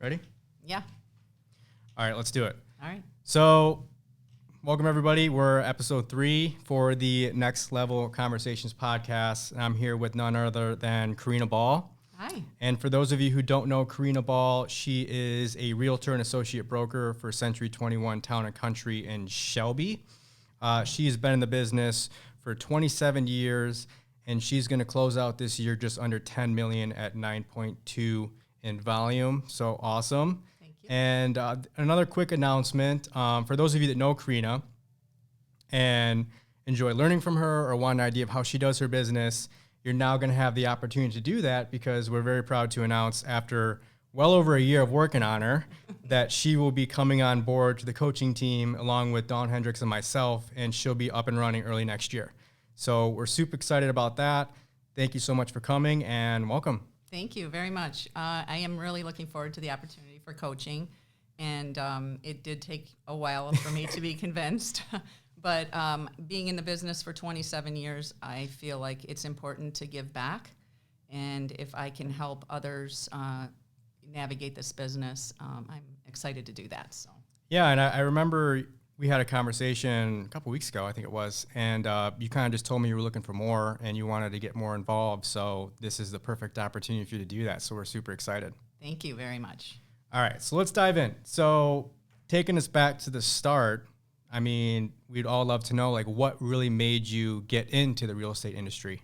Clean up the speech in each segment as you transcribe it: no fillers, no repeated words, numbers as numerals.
Ready? Yeah. All right, let's do it. All right. So, welcome everybody. We're episode 3 for the Next Level Conversations podcast. I'm here with none other than Karina Ball. Hi. And for those of you who don't know Karina Ball, she is a realtor and associate broker for Century 21 Town and Country in Shelby. She's been in the business for 27 years, and she's going to close out this year just under 10 million at 9.2 in volume. So awesome. Thank you. And another quick announcement for those of you that know Karina and enjoy learning from her or want an idea of how she does her business, you're now going to have the opportunity to do that because we're very proud to announce after well over a year of working on her that she will be coming on board to the coaching team along with Dawn Hendricks and myself, and she'll be up and running early next year. So we're super excited about that. Thank you so much for coming and welcome. Thank you very much. I am really looking forward to the opportunity for coaching, and it did take a while for me to be convinced. But being in the business for 27 years, I feel like it's important to give back. And if I can help others navigate this business, I'm excited to do that. So Yeah, and I remember we had a conversation a couple weeks ago, I think it was, and you kind of just told me you were looking for more and you wanted to get more involved. So this is the perfect opportunity for you to do that. So we're super excited. thank you very much. All right, so let's dive in. So taking us back to the start, I mean, we'd all love to know, like, what really made you get into the real estate industry?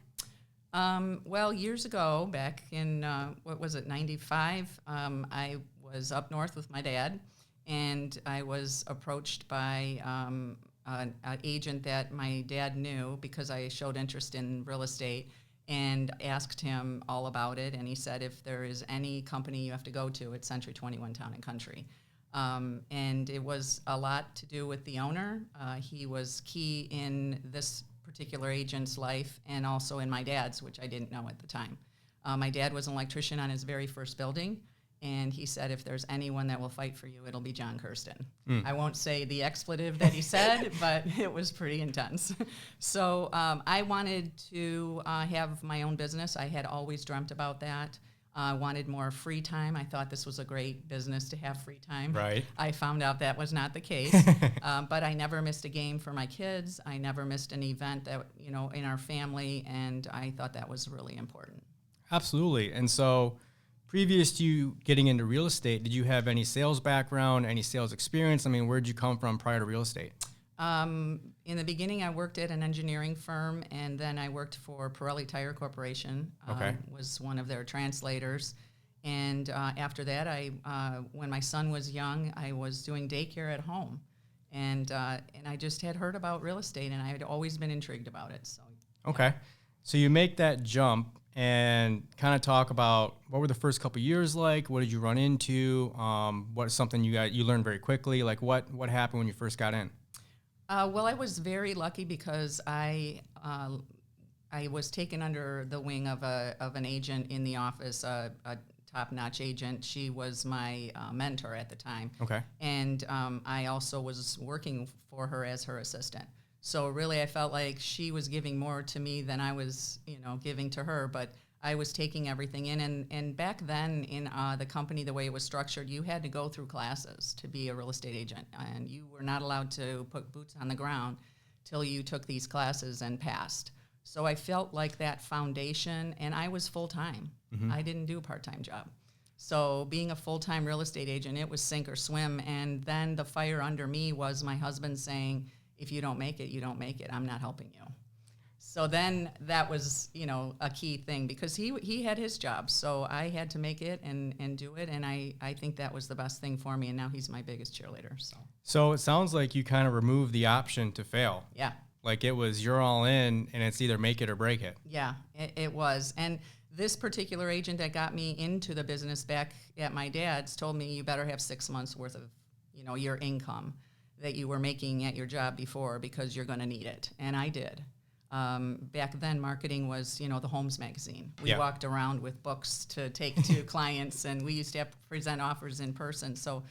Well, years ago, back in, 95, I was up north with my dad, and I was approached by an agent that my dad knew because I showed interest in real estate and asked him all about it. And he said, if there is any company you have to go to, it's Century 21 Town and Country. And it was a lot to do with the owner. He was key in this particular agent's life and also in my dad's, which I didn't know at the time. My dad was an electrician on his very first building, and he said, if there's anyone that will fight for you, it'll be John Kirsten. I won't say the expletive that he said, but it was pretty intense. So I wanted to have my own business. I had always dreamt about that. I wanted more free time. I thought this was a great business to have free time. Right. I found out that was not the case. But I never missed a game for my kids. I never missed an event that, in our family, and I thought that was really important. Absolutely. And so previous to you getting into real estate, did you have any sales background, any sales experience? I mean, where did you come from prior to real estate? In the beginning, I worked at an engineering firm, and then I worked for Pirelli Tire Corporation. Okay. Was one of their translators. And after that, when my son was young, I was doing daycare at home. And I just had heard about real estate, and I had always been intrigued about it. So. Okay. So you make that jump and kind of talk about what were the first couple of years like? What did you run into? What is something you learned very quickly? Like what happened when you first got in? Well, I was very lucky because I was taken under the wing of an agent in the office, a top-notch agent. She was my mentor at the time. Okay. And I also was working for her as her assistant. So really, I felt like she was giving more to me than I was, giving to her. But I was taking everything in. And back then in the company, the way it was structured, you had to go through classes to be a real estate agent. And you were not allowed to put boots on the ground till you took these classes and passed. So I felt like that foundation, and I was full-time. Mm-hmm. I didn't do a part-time job. So being a full-time real estate agent, it was sink or swim. And then the fire under me was my husband saying, if you don't make it, you don't make it. I'm not helping you. So then that was, a key thing because he had his job. So I had to make it and do it. And I think that was the best thing for me. And now he's my biggest cheerleader. So it sounds like you kind of removed the option to fail. Yeah. Like it was you're all in and it's either make it or break it. Yeah, it was. And this particular agent that got me into the business back at my dad's told me you better have 6 months worth of, your income that you were making at your job before because you're going to need it. And I did. Back then, marketing was, the Homes magazine. We walked around with books to take to clients, and we used to have to present offers in person. So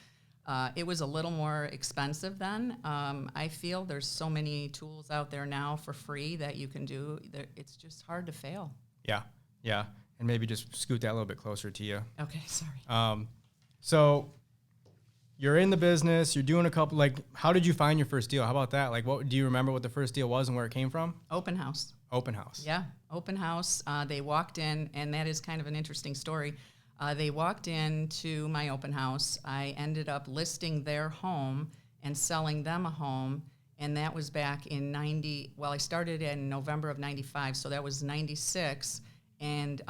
it was a little more expensive then. I feel there's so many tools out there now for free that you can do. It's just hard to fail. Yeah. And maybe just scoot that a little bit closer to you. Okay, sorry. So you're in the business, you're doing a couple, like, how did you find your first deal? How about that? Like, what do you remember what the first deal was and where it came from? Open house. Open house. Yeah, open house. They walked in, and that is kind of an interesting story. They walked into my open house. I ended up listing their home and selling them a home, and that was back in I started in November of 95, so that was 96, and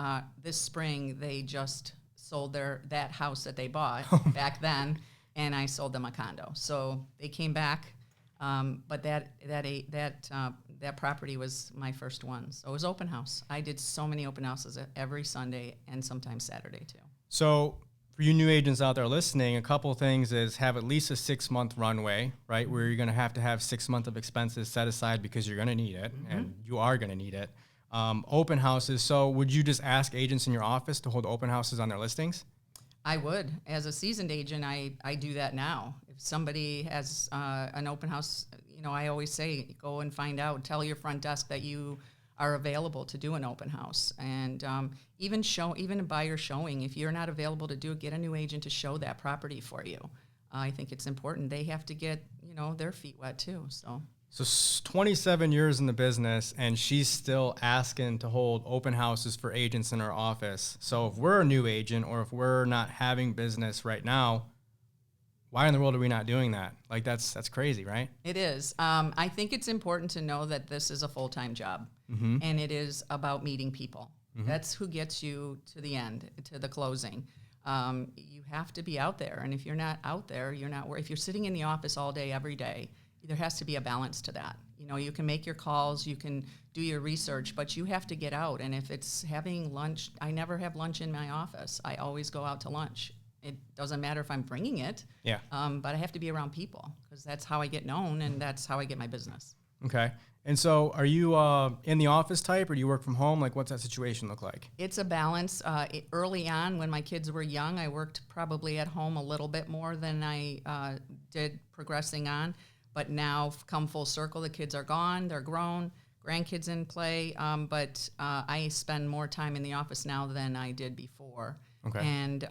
this spring they just sold that house that they bought back then, and I sold them a condo. So they came back, but that property was my first one. So it was open house. I did so many open houses every Sunday and sometimes Saturday too. So for you new agents out there listening, a couple of things is have at least a 6-month runway, right? Where you're going to have 6 months of expenses set aside because you're going to need it, and you are going to need it. Open houses. So would you just ask agents in your office to hold open houses on their listings? I would. As a seasoned agent, I do that now. If somebody has an open house, I always say, go and find out. Tell your front desk that you are available to do an open house. And even a buyer showing, if you're not available to do it, get a new agent to show that property for you. I think it's important. They have to get, their feet wet too. So 27 years in the business, and she's still asking to hold open houses for agents in her office. So if we're a new agent or if we're not having business right now, why in the world are we not doing that? Like, that's crazy, right? It is. I think it's important to know that this is a full-time job, and it is about meeting people. That's who gets you to the end, to the closing. You have to be out there, and if you're not out there, if you're sitting in the office all day, every day, there has to be a balance to that. You can make your calls, you can do your research, but you have to get out. And if it's having lunch, I never have lunch in my office. I always go out to lunch. It doesn't matter if I'm bringing it, but I have to be around people because that's how I get known and that's how I get my business. Okay. And so are you in the office type or do you work from home? Like, what's that situation look like? It's a balance. Early on, when my kids were young, I worked probably at home a little bit more than I did progressing on. But now, come full circle, the kids are gone, they're grown, grandkids in play, but I spend more time in the office now than I did before. Okay. And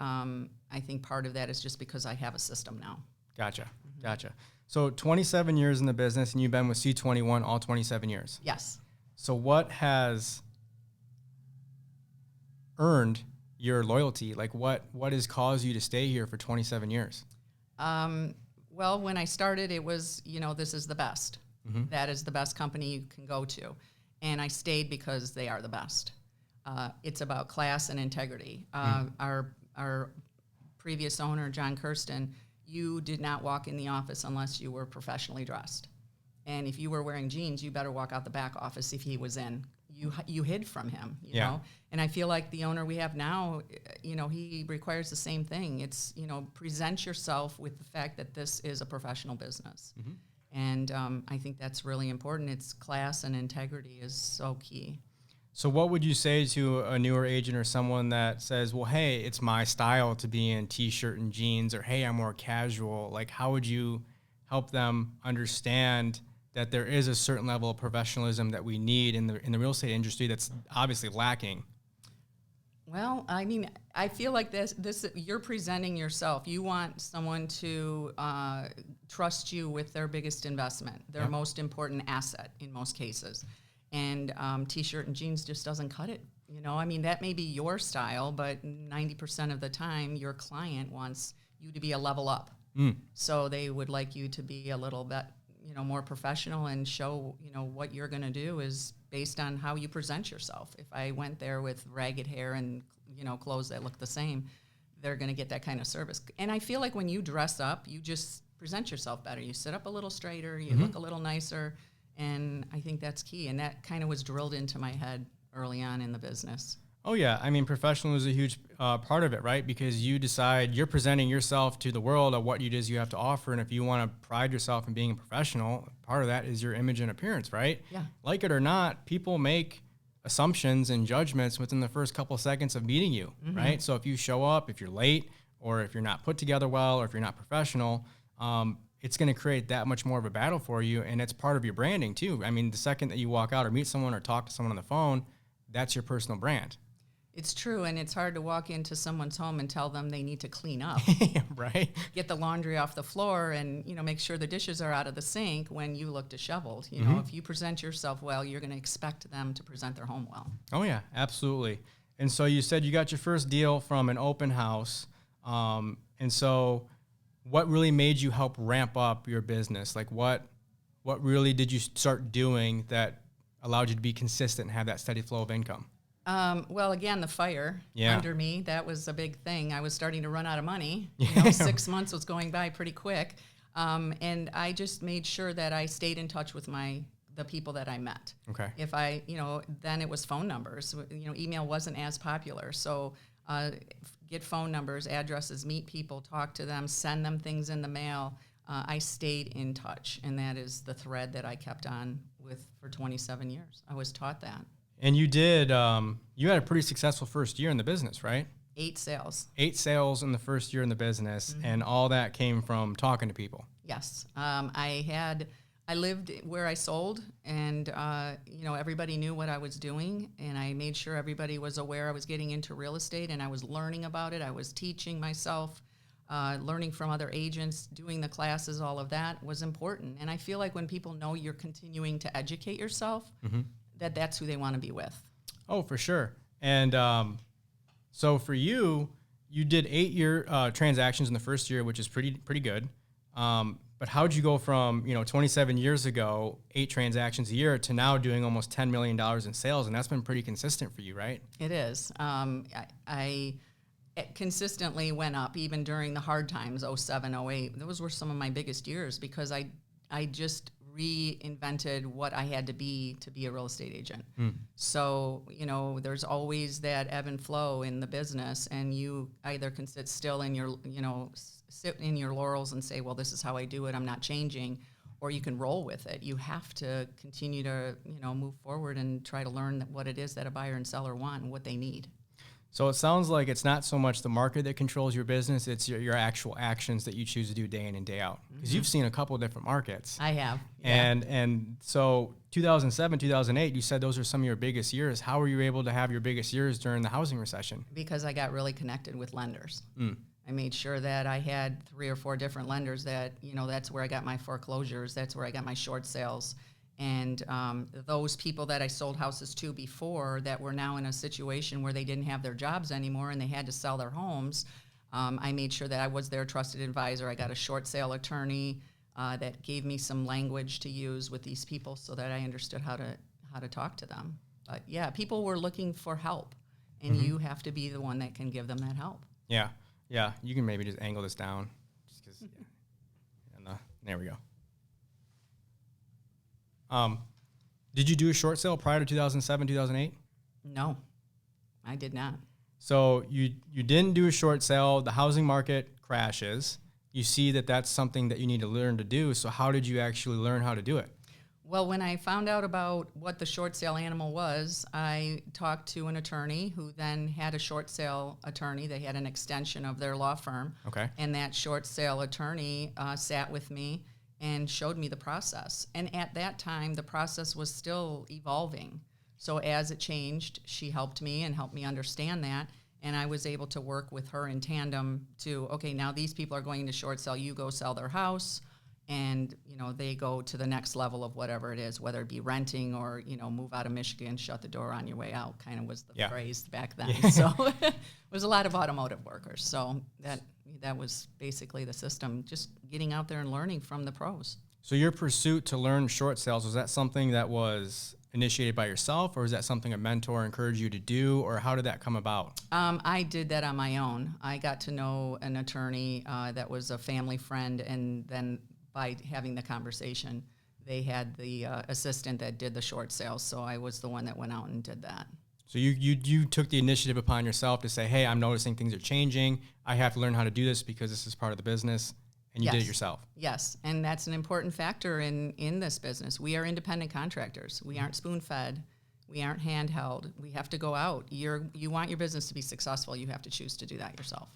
I think part of that is just because I have a system now. Gotcha. So 27 years in the business, and you've been with C21 all 27 years. Yes. So what has earned your loyalty? Like, what has caused you to stay here for 27 years? Well, when I started, it was, this is the best. That is the best company you can go to. And I stayed because they are the best. It's about class and integrity. Our previous owner, John Kirsten, you did not walk in the office unless you were professionally dressed. And if you were wearing jeans, you better walk out the back office if he was in. You hid from him, you know? And I feel like the owner we have now, he requires the same thing. It's, present yourself with the fact that this is a professional business. And I think that's really important. It's class and integrity is so key. So what would you say to a newer agent or someone that says, well, hey, it's my style to be in T-shirt and jeans, or hey, I'm more casual? Like, how would you help them understand that there is a certain level of professionalism that we need in the real estate industry that's obviously lacking? Well, I mean, I feel like this you're presenting yourself. You want someone to trust you with their biggest investment, their most important asset in most cases. And T-shirt and jeans just doesn't cut it. I mean, that may be your style, but 90% of the time, your client wants you to be a level up. So they would like you to be a little bit, more professional and show, what you're going to do is based on how you present yourself. If I went there with ragged hair and, clothes that look the same, they're going to get that kind of service. And I feel like when you dress up, you just present yourself better. You sit up a little straighter, you look a little nicer. And I think that's key. And that kind of was drilled into my head early on in the business. Oh, yeah. I mean, professional is a huge part of it, right? Because you decide you're presenting yourself to the world of what it is you have to offer. And if you want to pride yourself in being a professional, part of that is your image and appearance, right? Yeah. Like it or not, people make assumptions and judgments within the first couple of seconds of meeting you, right? So if you show up, if you're late, or if you're not put together well, or if you're not professional, it's going to create that much more of a battle for you, and it's part of your branding too. I mean, the second that you walk out or meet someone or talk to someone on the phone, that's your personal brand. It's true, and it's hard to walk into someone's home and tell them they need to clean up, Right? get the laundry off the floor, and make sure the dishes are out of the sink when you look disheveled. You know, if you present yourself well, you're going to expect them to present their home well. Oh yeah, absolutely. And so you said you got your first deal from an open house. And so what really made you help ramp up your business? Like what really did you start doing that allowed you to be consistent and have that steady flow of income? Well, again, the fire under me, that was a big thing. I was starting to run out of money. 6 months was going by pretty quick. And I just made sure that I stayed in touch with the people that I met. Okay. If I, then it was phone numbers. Email wasn't as popular. So get phone numbers, addresses, meet people, talk to them, send them things in the mail. I stayed in touch. And that is the thread that I kept on with for 27 years. I was taught that. And you did, you had a pretty successful first year in the business, right? 8 sales. 8 sales in the first year in the business, and all that came from talking to people. Yes. I lived where I sold, and, everybody knew what I was doing, and I made sure everybody was aware I was getting into real estate, and I was learning about it. I was teaching myself, learning from other agents, doing the classes, all of that was important. And I feel like when people know you're continuing to educate yourself, that's who they want to be with. Oh, for sure. And so for you, you did 8-year transactions in the first year, which is pretty good. But how'd you go from 27 years ago, 8 transactions a year, to now doing almost $10 million in sales? And that's been pretty consistent for you, right? It is. I consistently went up even during the hard times, 07, 08. Those were some of my biggest years because I just reinvented what I had to be a real estate agent. So, there's always that ebb and flow in the business, and you either can sit still in your, sit in your laurels and say, well, this is how I do it, I'm not changing, or you can roll with it. You have to continue to, move forward and try to learn what it is that a buyer and seller want and what they need. So it sounds like it's not so much the market that controls your business, it's your actual actions that you choose to do day in and day out. Because you've seen a couple of different markets. I have. Yeah. And so 2007, 2008, you said those are some of your biggest years. How were you able to have your biggest years during the housing recession? Because I got really connected with lenders. I made sure that I had 3 or 4 different lenders that, that's where I got my foreclosures, that's where I got my short sales. And those people that I sold houses to before that were now in a situation where they didn't have their jobs anymore and they had to sell their homes, I made sure that I was their trusted advisor. I got a short sale attorney that gave me some language to use with these people so that I understood how to talk to them. But yeah, people were looking for help, and you have to be the one that can give them that help. Yeah, yeah. You can maybe just angle this down, just because. There we go. Did you do a short sale prior to 2007, 2008? No, I did not. So you didn't do a short sale. The housing market crashes. You see that that's something that you need to learn to do. So how did you actually learn how to do it? Well, when I found out about what the short sale animal was, I talked to an attorney who then had a short sale attorney. They had an extension of their law firm. Okay. And that short sale attorney sat with me and showed me the process. And at that time, the process was still evolving. So as it changed, she helped me and helped me understand that. And I was able to work with her in tandem to, okay, now these people are going to short sell, you go sell their house. And, they go to the next level of whatever it is, whether it be renting or, move out of Michigan, shut the door on your way out, kind of was the phrase back then. Yeah. So it was a lot of automotive workers. So that was basically the system, just getting out there and learning from the pros. So your pursuit to learn short sales, was that something that was initiated by yourself, or is that something a mentor encouraged you to do, or how did that come about? I did that on my own. I got to know an attorney that was a family friend, and then by having the conversation, they had the assistant that did the short sales, so I was the one that went out and did that. So you took the initiative upon yourself to say, hey, I'm noticing things are changing. I have to learn how to do this because this is part of the business, and you did it yourself. Yes, and that's an important factor in this business. We are independent contractors. We aren't spoon-fed. We aren't handheld. We have to go out. You want your business to be successful, you have to choose to do that yourself.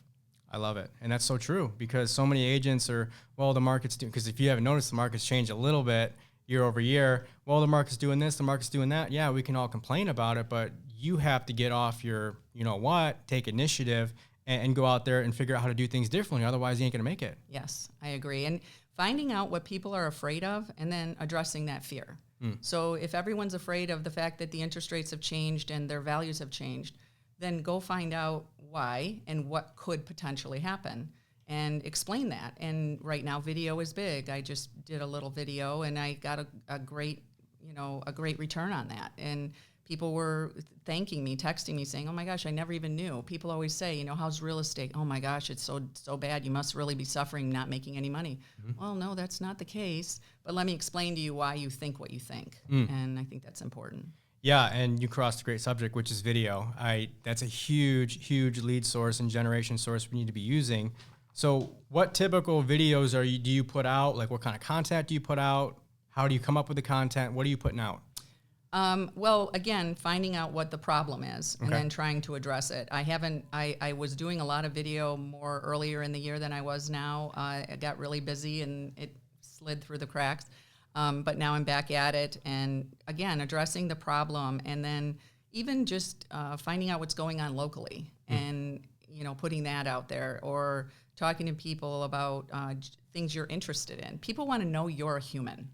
I love it. And that's so true, because so many agents are, well, the market's doing, because if you haven't noticed, the market's changed a little bit year over year. Well, the market's doing this, the market's doing that. Yeah, we can all complain about it, but you have to get off your, take initiative and go out there and figure out how to do things differently. Otherwise, you ain't going to make it. Yes, I agree. And finding out what people are afraid of and then addressing that fear. So if everyone's afraid of the fact that the interest rates have changed and their values have changed, then go find out why and what could potentially happen and explain that. And right now, video is big. I just did a little video and I got a great return on that. And people were thanking me, texting me, saying, "Oh my gosh, I never even knew." People always say, "How's real estate?" "Oh my gosh, it's so bad. You must really be suffering, not making any money." Well, no, that's not the case. But let me explain to you why you think what you think. And I think that's important. Yeah, and you crossed a great subject, which is video. That's a huge, huge lead source and generation source we need to be using. So what typical videos do you put out? Like what kind of content do you put out? How do you come up with the content? What are you putting out? Well, again, finding out what the problem is and then trying to address it. I was doing a lot of video more earlier in the year than I was now. I got really busy and it slid through the cracks. But now I'm back at it. And again, addressing the problem and then even just finding out what's going on locally and, putting that out there or talking to people about things you're interested in. People want to know you're a human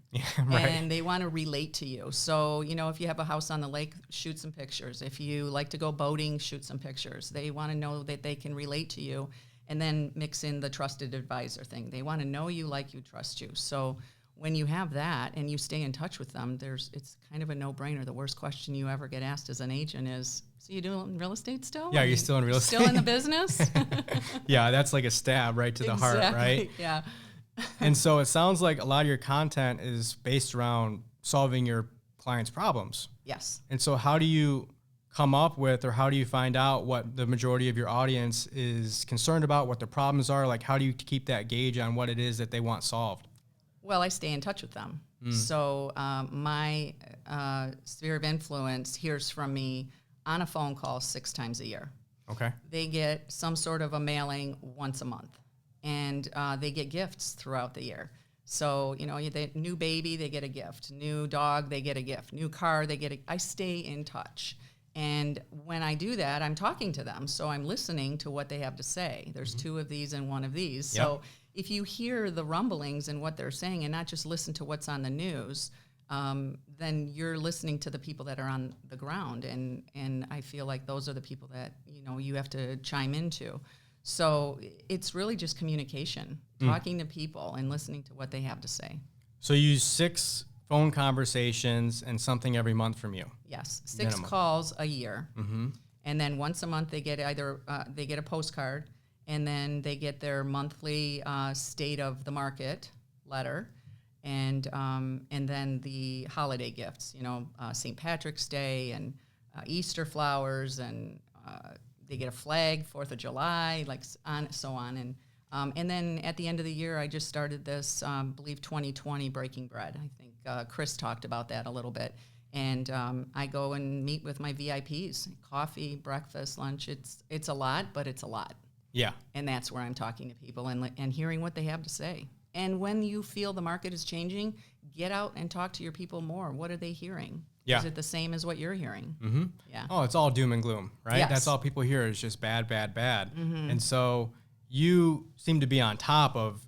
and they want to relate to you. So, if you have a house on the lake, shoot some pictures. If you like to go boating, shoot some pictures. They want to know that they can relate to you and then mix in the trusted advisor thing. They want to know you, like you, trust you. So when you have that and you stay in touch with them, it's kind of a no-brainer. The worst question you ever get asked as an agent is, "So you doing real estate still? Yeah, you're still in real estate? Still in the business?" Yeah, that's like a stab right to the heart, right? Yeah. And so it sounds like a lot of your content is based around solving your clients' problems. Yes. And so how do you come up with or how do you find out what the majority of your audience is concerned about, what their problems are? Like how do you keep that gauge on what it is that they want solved? Well, I stay in touch with them. So my sphere of influence hears from me on a phone call 6 times a year. Okay. They get some sort of a mailing once a month, and they get gifts throughout the year. So, new baby, they get a gift. New dog, they get a gift. New car, I stay in touch. And when I do that, I'm talking to them. So I'm listening to what they have to say. There's 2 of these and 1 of these. Yep. So if you hear the rumblings and what they're saying and not just listen to what's on the news, then you're listening to the people that are on the ground. And I feel like those are the people that, you have to chime into. So it's really just communication, talking to people and listening to what they have to say. So you use 6 phone conversations and something every month from you? Yes, 6 minimum. Calls a year. And then once a month they get either they get a postcard and then they get their monthly state of the market letter and then the holiday gifts, St. Patrick's Day and Easter flowers and they get a flag, 4th of July, so on. And then at the end of the year, I just started this, believe 2020 Breaking Bread. I think Chris talked about that a little bit. And I go and meet with my VIPs, coffee, breakfast, lunch. It's a lot, but it's a lot. Yeah. And that's where I'm talking to people and hearing what they have to say. And when you feel the market is changing, get out and talk to your people more. What are they hearing? Yeah. Is it the same as what you're hearing? Yeah. Oh, it's all doom and gloom, right? Yes. That's all people hear is just bad, bad, bad. And so you seem to be on top of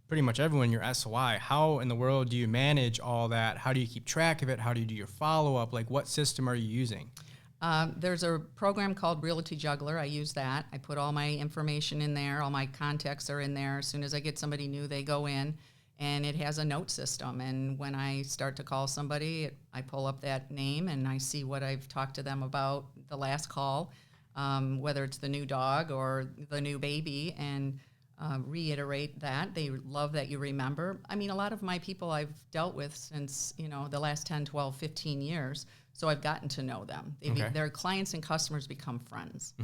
pretty much everyone in your SOI. How in the world do you manage all that? How do you keep track of it? How do you do your follow-up? Like what system are you using? There's a program called Realty Juggler. I use that. I put all my information in there. All my contacts are in there. As soon as I get somebody new, they go in. And it has a note system. And when I start to call somebody, I pull up that name and I see what I've talked to them about the last call, whether it's the new dog or the new baby, and reiterate that. They love that you remember. I mean, a lot of my people I've dealt with since, the last 10, 12, 15 years, so I've gotten to know them. Their clients and customers become friends.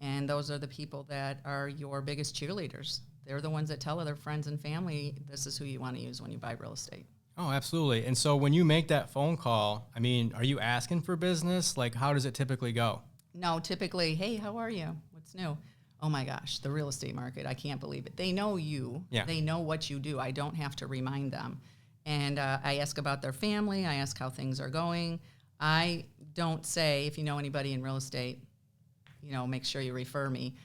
And those are the people that are your biggest cheerleaders. They're the ones that tell other friends and family, this is who you want to use when you buy real estate. Oh, absolutely. And so when you make that phone call, I mean, are you asking for business? Like, how does it typically go? No, typically, hey, how are you? What's new? Oh my gosh, the real estate market, I can't believe it. They know you. Yeah. They know what you do. I don't have to remind them. And I ask about their family. I ask how things are going. I don't say, if you know anybody in real estate, make sure you refer me.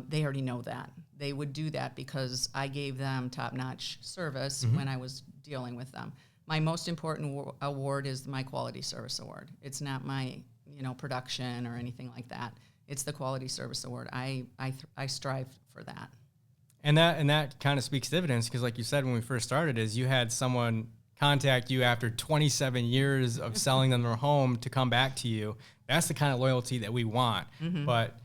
They already know that. They would do that because I gave them top-notch service when I was dealing with them. My most important award is my quality service award. It's not my, production or anything like that. It's the quality service award. I strive for that. And that kind of speaks dividends because, like you said when we first started, is you had someone contact you after 27 years of selling them their home to come back to you. That's the kind of loyalty that we want. But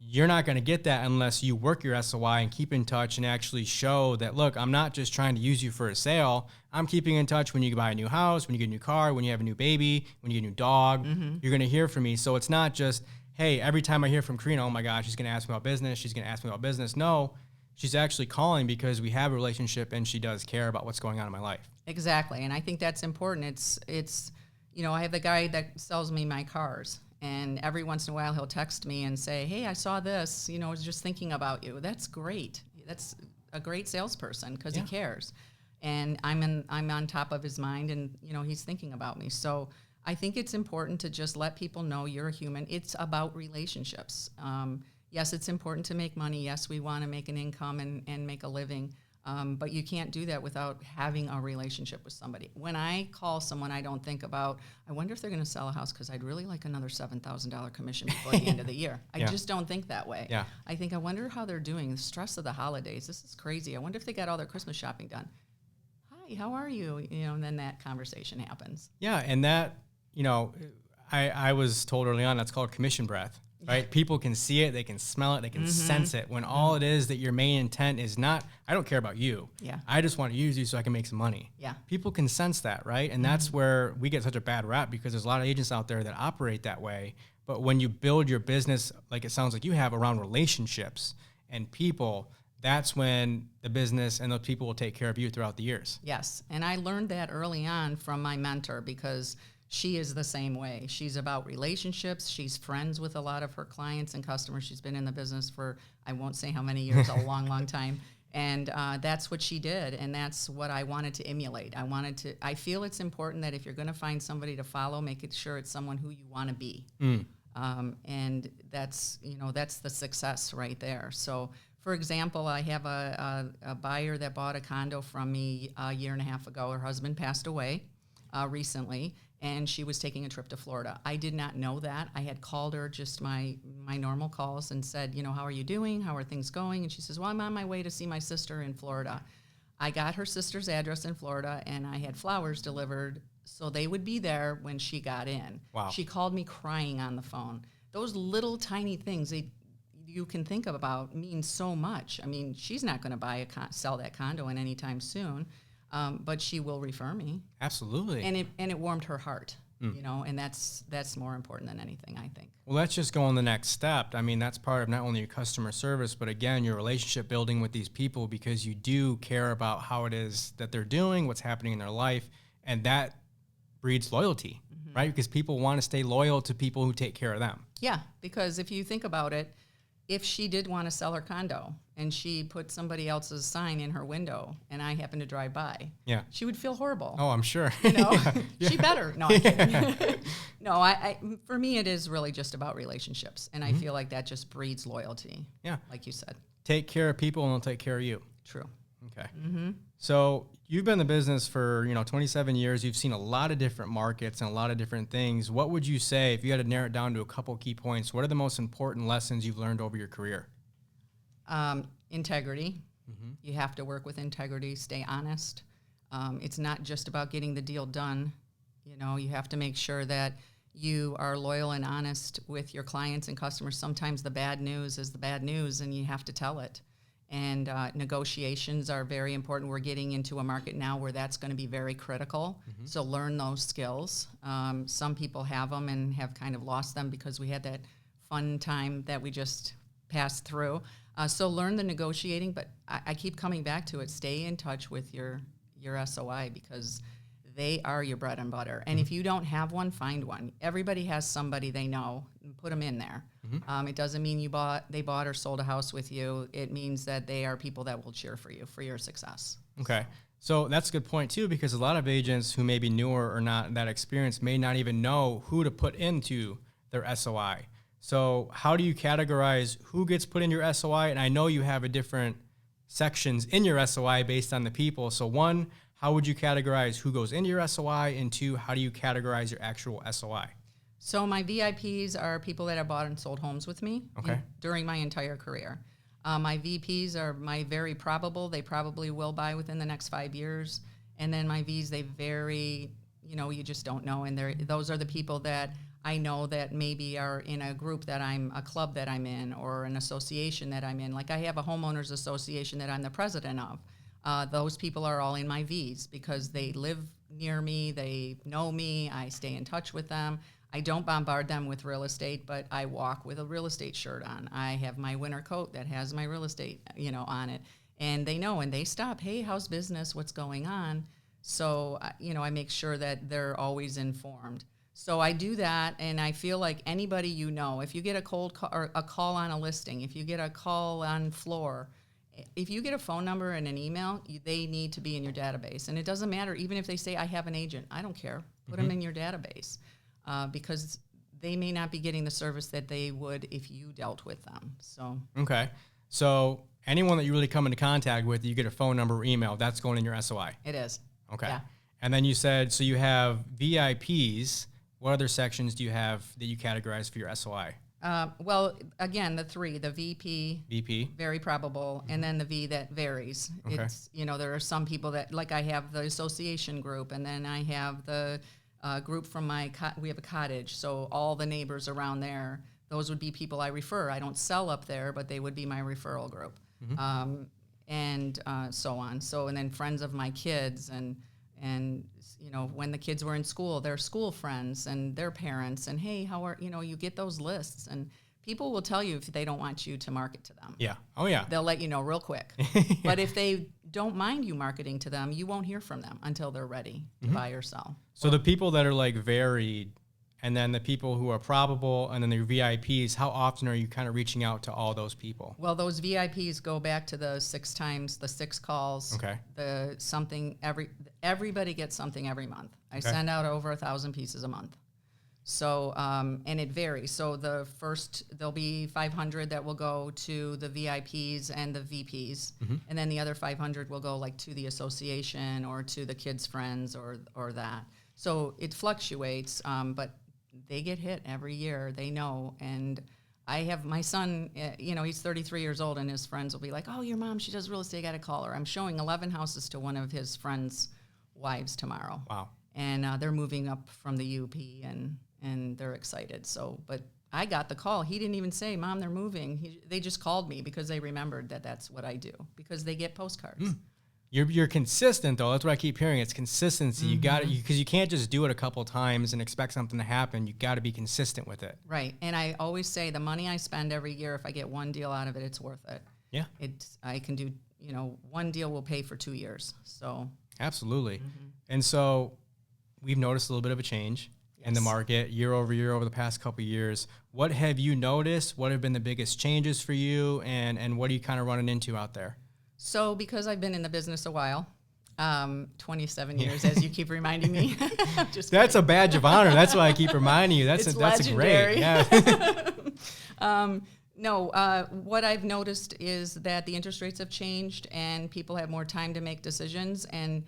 you're not going to get that unless you work your SOI and keep in touch and actually show that, look, I'm not just trying to use you for a sale. I'm keeping in touch when you buy a new house, when you get a new car, when you have a new baby, when you get a new dog. You're going to hear from me. So it's not just, hey, every time I hear from Karina, oh my God, she's going to ask me about business. She's going to ask me about business. No, she's actually calling because we have a relationship and she does care about what's going on in my life. Exactly. And I think that's important. It's I have the guy that sells me my cars. And every once in a while, he'll text me and say, hey, I saw this, I was just thinking about you. That's great. That's a great salesperson because he cares. And I'm on top of his mind and, he's thinking about me. So I think it's important to just let people know you're a human. It's about relationships. Yes, it's important to make money. Yes, we want to make an income and make a living. But you can't do that without having a relationship with somebody. When I call someone, I don't think about, I wonder if they're going to sell a house because I'd really like another $7,000 commission before the end of the year. I just don't think that way. I think, I wonder how they're doing. The stress of the holidays. This is crazy. I wonder if they got all their Christmas shopping done. Hi, how are you? And then that conversation happens. Yeah, and that, I was told early on that's called commission breath. Right? People can see it, they can smell it, they can sense it. When all it is that your main intent is not, I don't care about you. I just want to use you so I can make some money. People can sense that, right? And that's where we get such a bad rap because there's a lot of agents out there that operate that way. But when you build your business, like it sounds like you have, around relationships and people, that's when the business and those people will take care of you throughout the years. Yes. And I learned that early on from my mentor because she is the same way. She's about relationships. She's friends with a lot of her clients and customers. She's been in the business for, I won't say how many years, a long, long time. And that's what she did. And that's what I wanted to emulate. I feel it's important that if you're going to find somebody to follow, make it sure it's someone who you want to be. And that's the success right there. So, for example, I have a buyer that bought a condo from me a year and a half ago. Her husband passed away recently, and she was taking a trip to Florida. I did not know that. I had called her, just my normal calls, and said, how are you doing? How are things going? And she says, well, I'm on my way to see my sister in Florida. I got her sister's address in Florida, and I had flowers delivered so they would be there when she got in. Wow. She called me crying on the phone. Those little tiny things you can think about mean so much. I mean, she's not going to sell that condo anytime soon. But she will refer me. Absolutely. And it warmed her heart, and that's more important than anything, I think. Well, let's just go on the next step. I mean, that's part of not only your customer service, but again, your relationship building with these people, because you do care about how it is that they're doing, what's happening in their life, and that breeds loyalty, right? Because people want to stay loyal to people who take care of them. Yeah, because if you think about it, if she did want to sell her condo and she put somebody else's sign in her window and I happened to drive by, she would feel horrible. Oh, I'm sure. She better. No, I'm kidding. No, for me, it is really just about relationships. And I feel like that just breeds loyalty. Yeah. Like you said. Take care of people and they'll take care of you. True. Okay. So you've been in the business for 27 years. You've seen a lot of different markets and a lot of different things. What would you say, if you had to narrow it down to a couple key points, what are the most important lessons you've learned over your career? Integrity. You have to work with integrity, stay honest. It's not just about getting the deal done. You have to make sure that you are loyal and honest with your clients and customers. Sometimes the bad news is the bad news and you have to tell it. And negotiations are very important. We're getting into a market now where that's going to be very critical. So learn those skills. Some people have them and have kind of lost them because we had that fun time that we just passed through. So learn the negotiating, but I keep coming back to it. Stay in touch with your SOI because they are your bread and butter. And if you don't have one, find one. Everybody has somebody they know. Put them in there. It doesn't mean they bought or sold a house with you. It means that they are people that will cheer for you for your success. Okay. So that's a good point too, because a lot of agents who may be newer or not that experienced may not even know who to put into their SOI. So how do you categorize who gets put in your SOI? And I know you have a different sections in your SOI based on the people. So one, how would you categorize who goes into your SOI? And two, how do you categorize your actual SOI? So my VIPs are people that have bought and sold homes with me during my entire career. My VPs are my very probable. They probably will buy within the next 5 years. And then my Vs, they vary, you just don't know. And those are the people that I know that maybe are in a club that I'm in, or an association that I'm in. Like I have a homeowners association that I'm the president of. Those people are all in my Vs because they live near me, they know me, I stay in touch with them. I don't bombard them with real estate, but I walk with a real estate shirt on. I have my winter coat that has my real estate, on it. And they know, and they stop, hey, how's business? What's going on? So, I make sure that they're always informed. So I do that, and I feel like anybody if you get a cold call or a call on a listing, if you get a call on floor, if you get a phone number and an email, they need to be in your database. And it doesn't matter, even if they say, I have an agent. I don't care. Put them in your database. Because they may not be getting the service that they would if you dealt with them. So okay, so anyone that you really come into contact with, you get a phone number or email, that's going in your SOI. It is. Okay, yeah. And then you said so you have VIPs. What other sections do you have that you categorize for your SOI? Well, again, the three: the VP, very probable, and then the V that varies. Okay. It's there are some people that, like, I have the association group, and then I have the group from we have a cottage, so all the neighbors around there, those would be people I refer. I don't sell up there, but they would be my referral group, and so on. So, and then friends of my kids, and when the kids were in school, their school friends and their parents, and hey, how are you get those lists, and people will tell you if they don't want you to market to them. Yeah. Oh yeah. They'll let you know real quick. But if they don't mind you marketing to them, you won't hear from them until they're ready to buy or sell. So the people that are like varied, and then the people who are probable, and then the VIPs, how often are you kind of reaching out to all those people? Well, those VIPs go back to the 6 calls. Okay. Everybody gets something every month. I send out over 1,000 pieces a month. So, and it varies. So there'll be 500 that will go to the VIPs and the VPs, and then the other 500 will go like to the association or to the kids' friends or that. So it fluctuates, but they get hit every year. They know. And I have my son, he's 33 years old, and his friends will be like, oh, your mom, she does real estate, got to call her. I'm showing 11 houses to one of his friends' wives tomorrow. Wow. And they're moving up from the UP, and they're excited. So, but I got the call. He didn't even say, Mom, they're moving. They just called me because they remembered that that's what I do, because they get postcards. You're consistent, though. That's what I keep hearing. It's consistency. You got it, because you can't just do it a couple times and expect something to happen. You got to be consistent with it. Right. And I always say the money I spend every year, if I get one deal out of it, it's worth it. Yeah. I can do, one deal will pay for 2 years. So. Absolutely. And so we've noticed a little bit of a change in the market year over year over the past couple of years. What have you noticed? What have been the biggest changes for you? And what are you kind of running into out there? So because I've been in the business a while, 27 years, as you keep reminding me. That's a badge of honor. That's why I keep reminding you. That's legendary. Great. Yeah. What I've noticed is that the interest rates have changed, and people have more time to make decisions. And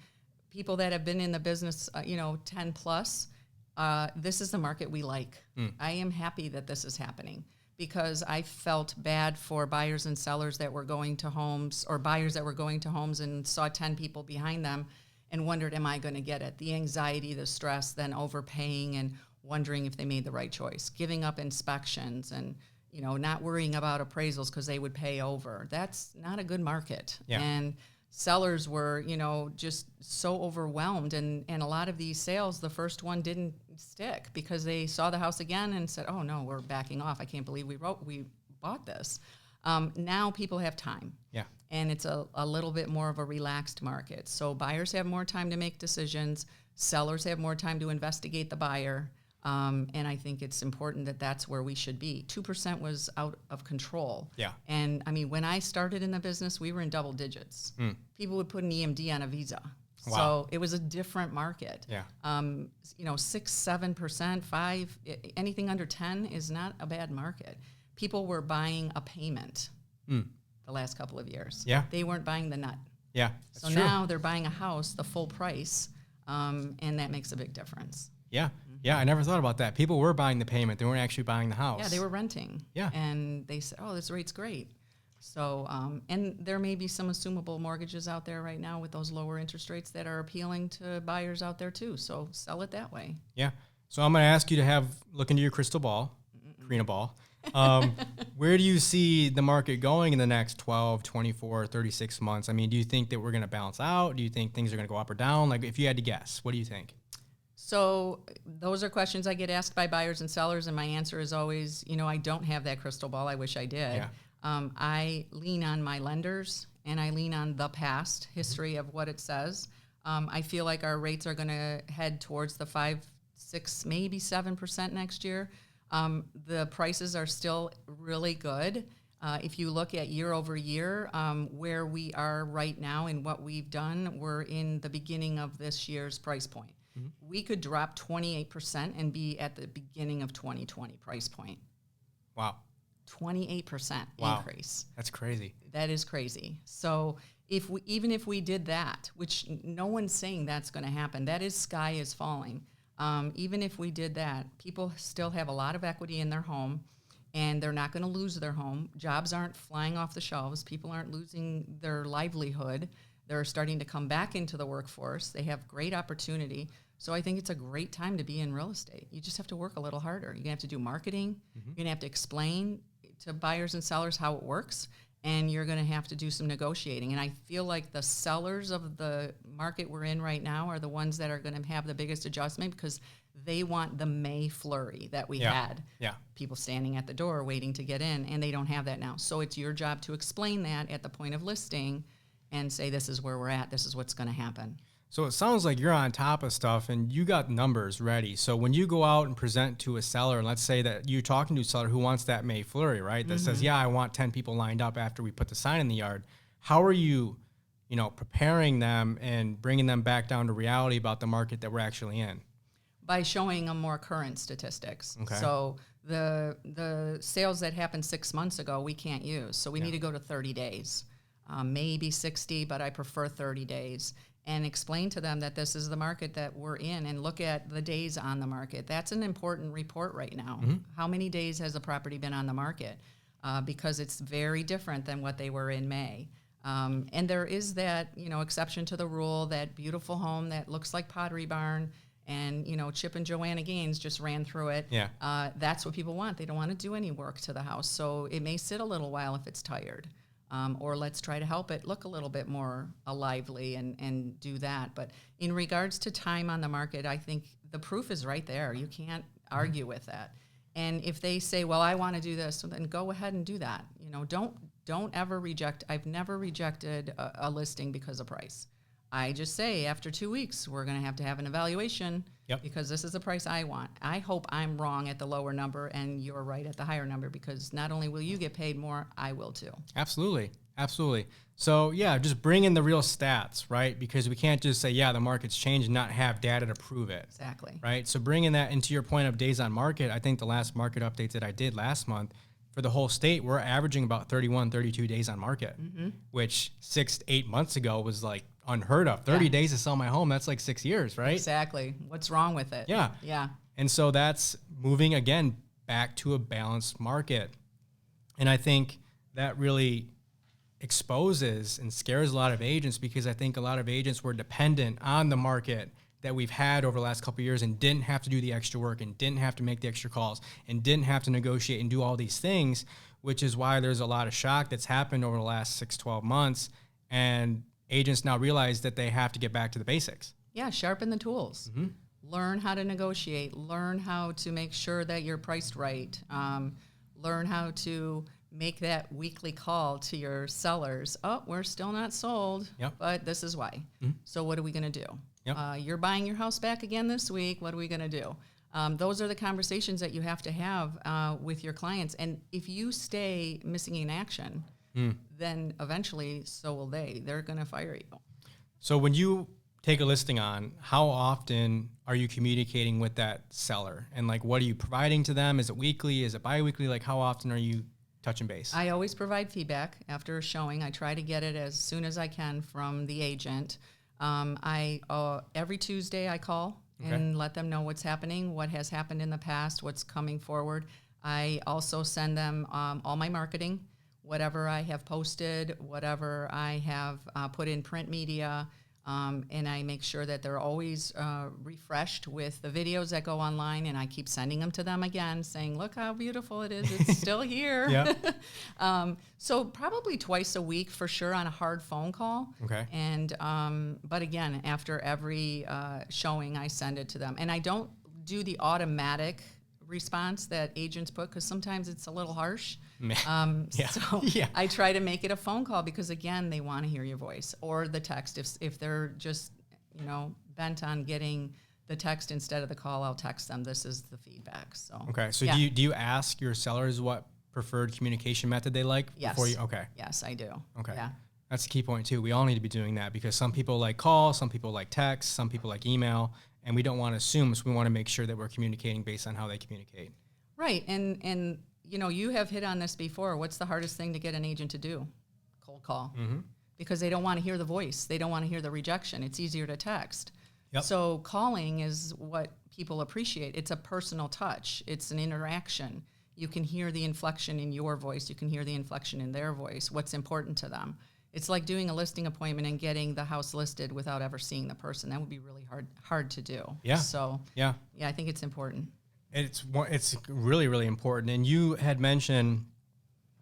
people that have been in the business, 10 plus, this is the market we like. I am happy that this is happening, because I felt bad for buyers and sellers that were going to homes, or buyers that were going to homes and saw 10 people behind them and wondered, am I going to get it? The anxiety, the stress, then overpaying and wondering if they made the right choice, giving up inspections, and not worrying about appraisals because they would pay over. That's not a good market. Yeah. And sellers were, just so overwhelmed. And a lot of these sales, the first one didn't stick because they saw the house again and said, oh, no, we're backing off. I can't believe we bought this. Now people have time. Yeah. And it's a little bit more of a relaxed market. So buyers have more time to make decisions. Sellers have more time to investigate the buyer. And I think it's important that that's where we should be. 2% was out of control. Yeah. And I mean, when I started in the business, we were in double digits. People would put an EMD on a visa. Wow. So it was a different market. Yeah. 6, 7%, 5, anything under 10 is not a bad market. People were buying a payment the last couple of years. Yeah. They weren't buying the nut. Yeah. So now they're buying a house, the full price, and that makes a big difference. Yeah. Yeah, I never thought about that. People were buying the payment. They weren't actually buying the house. Yeah, they were renting. Yeah. And they said, oh, this rate's great. So, and there may be some assumable mortgages out there right now with those lower interest rates that are appealing to buyers out there too. So sell it that way. Yeah. So I'm going to ask you to look into your crystal ball, Karina ball. Where do you see the market going in the next 12, 24, 36 months? I mean, do you think that we're going to balance out? Do you think things are going to go up or down? Like, if you had to guess, what do you think? So those are questions I get asked by buyers and sellers, and my answer is always, I don't have that crystal ball. I wish I did. Yeah. I lean on my lenders, and I lean on the past history of what it says. I feel like our rates are going to head towards the 5, 6, maybe 7% next year. The prices are still really good. If you look at year over year, where we are right now and what we've done, we're in the beginning of this year's price point. Mm-hmm. We could drop 28% and be at the beginning of 2020 price point. Wow. 28% wow. increase. That's crazy. That is crazy. So even if we did that, which no one's saying that's going to happen, that is sky is falling. Even if we did that, people still have a lot of equity in their home, and they're not going to lose their home. Jobs aren't flying off the shelves. People aren't losing their livelihood. They're starting to come back into the workforce. They have great opportunity. So I think it's a great time to be in real estate. You just have to work a little harder. You're going to have to do marketing. Mm-hmm. You're going to have to explain to buyers and sellers how it works, and you're going to have to do some negotiating. And I feel like the sellers of the market we're in right now are the ones that are going to have the biggest adjustment, because they want the May flurry that we had. Yeah. People standing at the door waiting to get in, and they don't have that now. So it's your job to explain that at the point of listing and say, this is where we're at, this is what's going to happen. So it sounds like you're on top of stuff and you got numbers ready. So when you go out and present to a seller, and let's say that you're talking to a seller who wants that May flurry, right? That says, yeah, I want 10 people lined up after we put the sign in the yard. How are you, preparing them and bringing them back down to reality about the market that we're actually in? By showing them more current statistics. Okay. So the sales that happened 6 months ago, we can't use. So we need to go to 30 days, maybe 60, but I prefer 30 days. And explain to them that this is the market that we're in, and look at the days on the market. That's an important report right now. Mm-hmm. How many days has a property been on the market? Because it's very different than what they were in May. And there is that, exception to the rule, that beautiful home that looks like Pottery Barn, and, Chip and Joanna Gaines just ran through it. Yeah. That's what people want. They don't want to do any work to the house. So it may sit a little while if it's tired. Or let's try to help it look a little bit more lively and do that. But in regards to time on the market, I think the proof is right there. You can't argue with that. And if they say, well, I want to do this, then go ahead and do that. Don't ever reject. I've never rejected a listing because of price. I just say, after 2 weeks, we're going to have an evaluation because this is the price I want. I hope I'm wrong at the lower number and you're right at the higher number, because not only will you get paid more, I will too. Absolutely. Absolutely. So, just bring in the real stats, right? Because we can't just say, the market's changed and not have data to prove it. Exactly. Right? So bringing that into your point of days on market, I think the last market updates that I did last month, for the whole state, we're averaging about 31, 32 days on market, which 6 to 8 months ago was like unheard of. 30 days to sell my home, that's like 6 years, right? Exactly. What's wrong with it? Yeah. Yeah. And so that's moving, again, back to a balanced market. And I think that really exposes and scares a lot of agents, because I think a lot of agents were dependent on the market that we've had over the last couple of years and didn't have to do the extra work and didn't have to make the extra calls and didn't have to negotiate and do all these things, which is why there's a lot of shock that's happened over the last 6, 12 months. And agents now realize that they have to get back to the basics. Yeah, sharpen the tools. Mm-hmm. Learn how to negotiate. Learn how to make sure that you're priced right. Learn how to make that weekly call to your sellers. Oh, we're still not sold, but this is why. Mm-hmm. So what are we going to do? Yep. You're buying your house back again this week. What are we going to do? Those are the conversations that you have to have with your clients. And if you stay missing in action, then eventually so will they. They're going to fire you. So when you take a listing on, how often are you communicating with that seller? And like, what are you providing to them? Is it weekly? Is it biweekly? Like, how often are you touching base? I always provide feedback after a showing. I try to get it as soon as I can from the agent. Every Tuesday I call and let them know what's happening, what has happened in the past, what's coming forward. I also send them all my marketing, whatever I have posted, whatever I have put in print media, and I make sure that they're always refreshed with the videos that go online, and I keep sending them to them again, saying, look how beautiful it is, it's still here. Yeah. So probably twice a week for sure on a hard phone call. Okay. And but again, after every showing, I send it to them. And I don't do the automatic response that agents put because sometimes it's a little harsh. So I try to make it a phone call because again, they want to hear your voice, or the text. If they're just bent on getting the text instead of the call, I'll text them. This is the feedback. So so do you ask your sellers what preferred communication method they like? Yes. Before you, okay. Yes, I do. Okay. Yeah. That's the key point too. We all need to be doing that because some people like call, some people like text, some people like email, and we don't want to assume. So we want to make sure that we're communicating based on how they communicate. Right. And you have hit on this before. What's the hardest thing to get an agent to do? Cold call. Mm-hmm. Because they don't want to hear the voice. They don't want to hear the rejection. It's easier to text. Yep. So calling is what people appreciate. It's a personal touch. It's an interaction. You can hear the inflection in your voice. You can hear the inflection in their voice, what's important to them. It's like doing a listing appointment and getting the house listed without ever seeing the person. That would be really hard to do. Yeah. So yeah, I think it's important. It's really, really important. And you had mentioned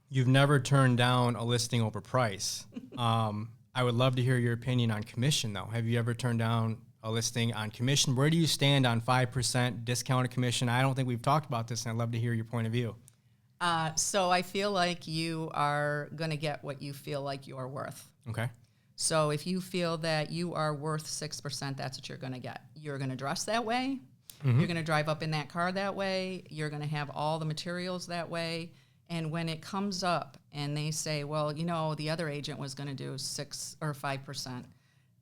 you've never turned down a listing over price. I would love to hear your opinion on commission, though. Have you ever turned down a listing on commission? Where do you stand on 5% discounted commission? I don't think we've talked about this, and I'd love to hear your point of view. So I feel like you are going to get what you feel like you're worth. Okay. So if you feel that you are worth 6%, that's what you're going to get. You're going to dress that way. Mm-hmm. You're going to drive up in that car that way. You're going to have all the materials that way. And when it comes up and they say, well, the other agent was going to do 6 or 5%,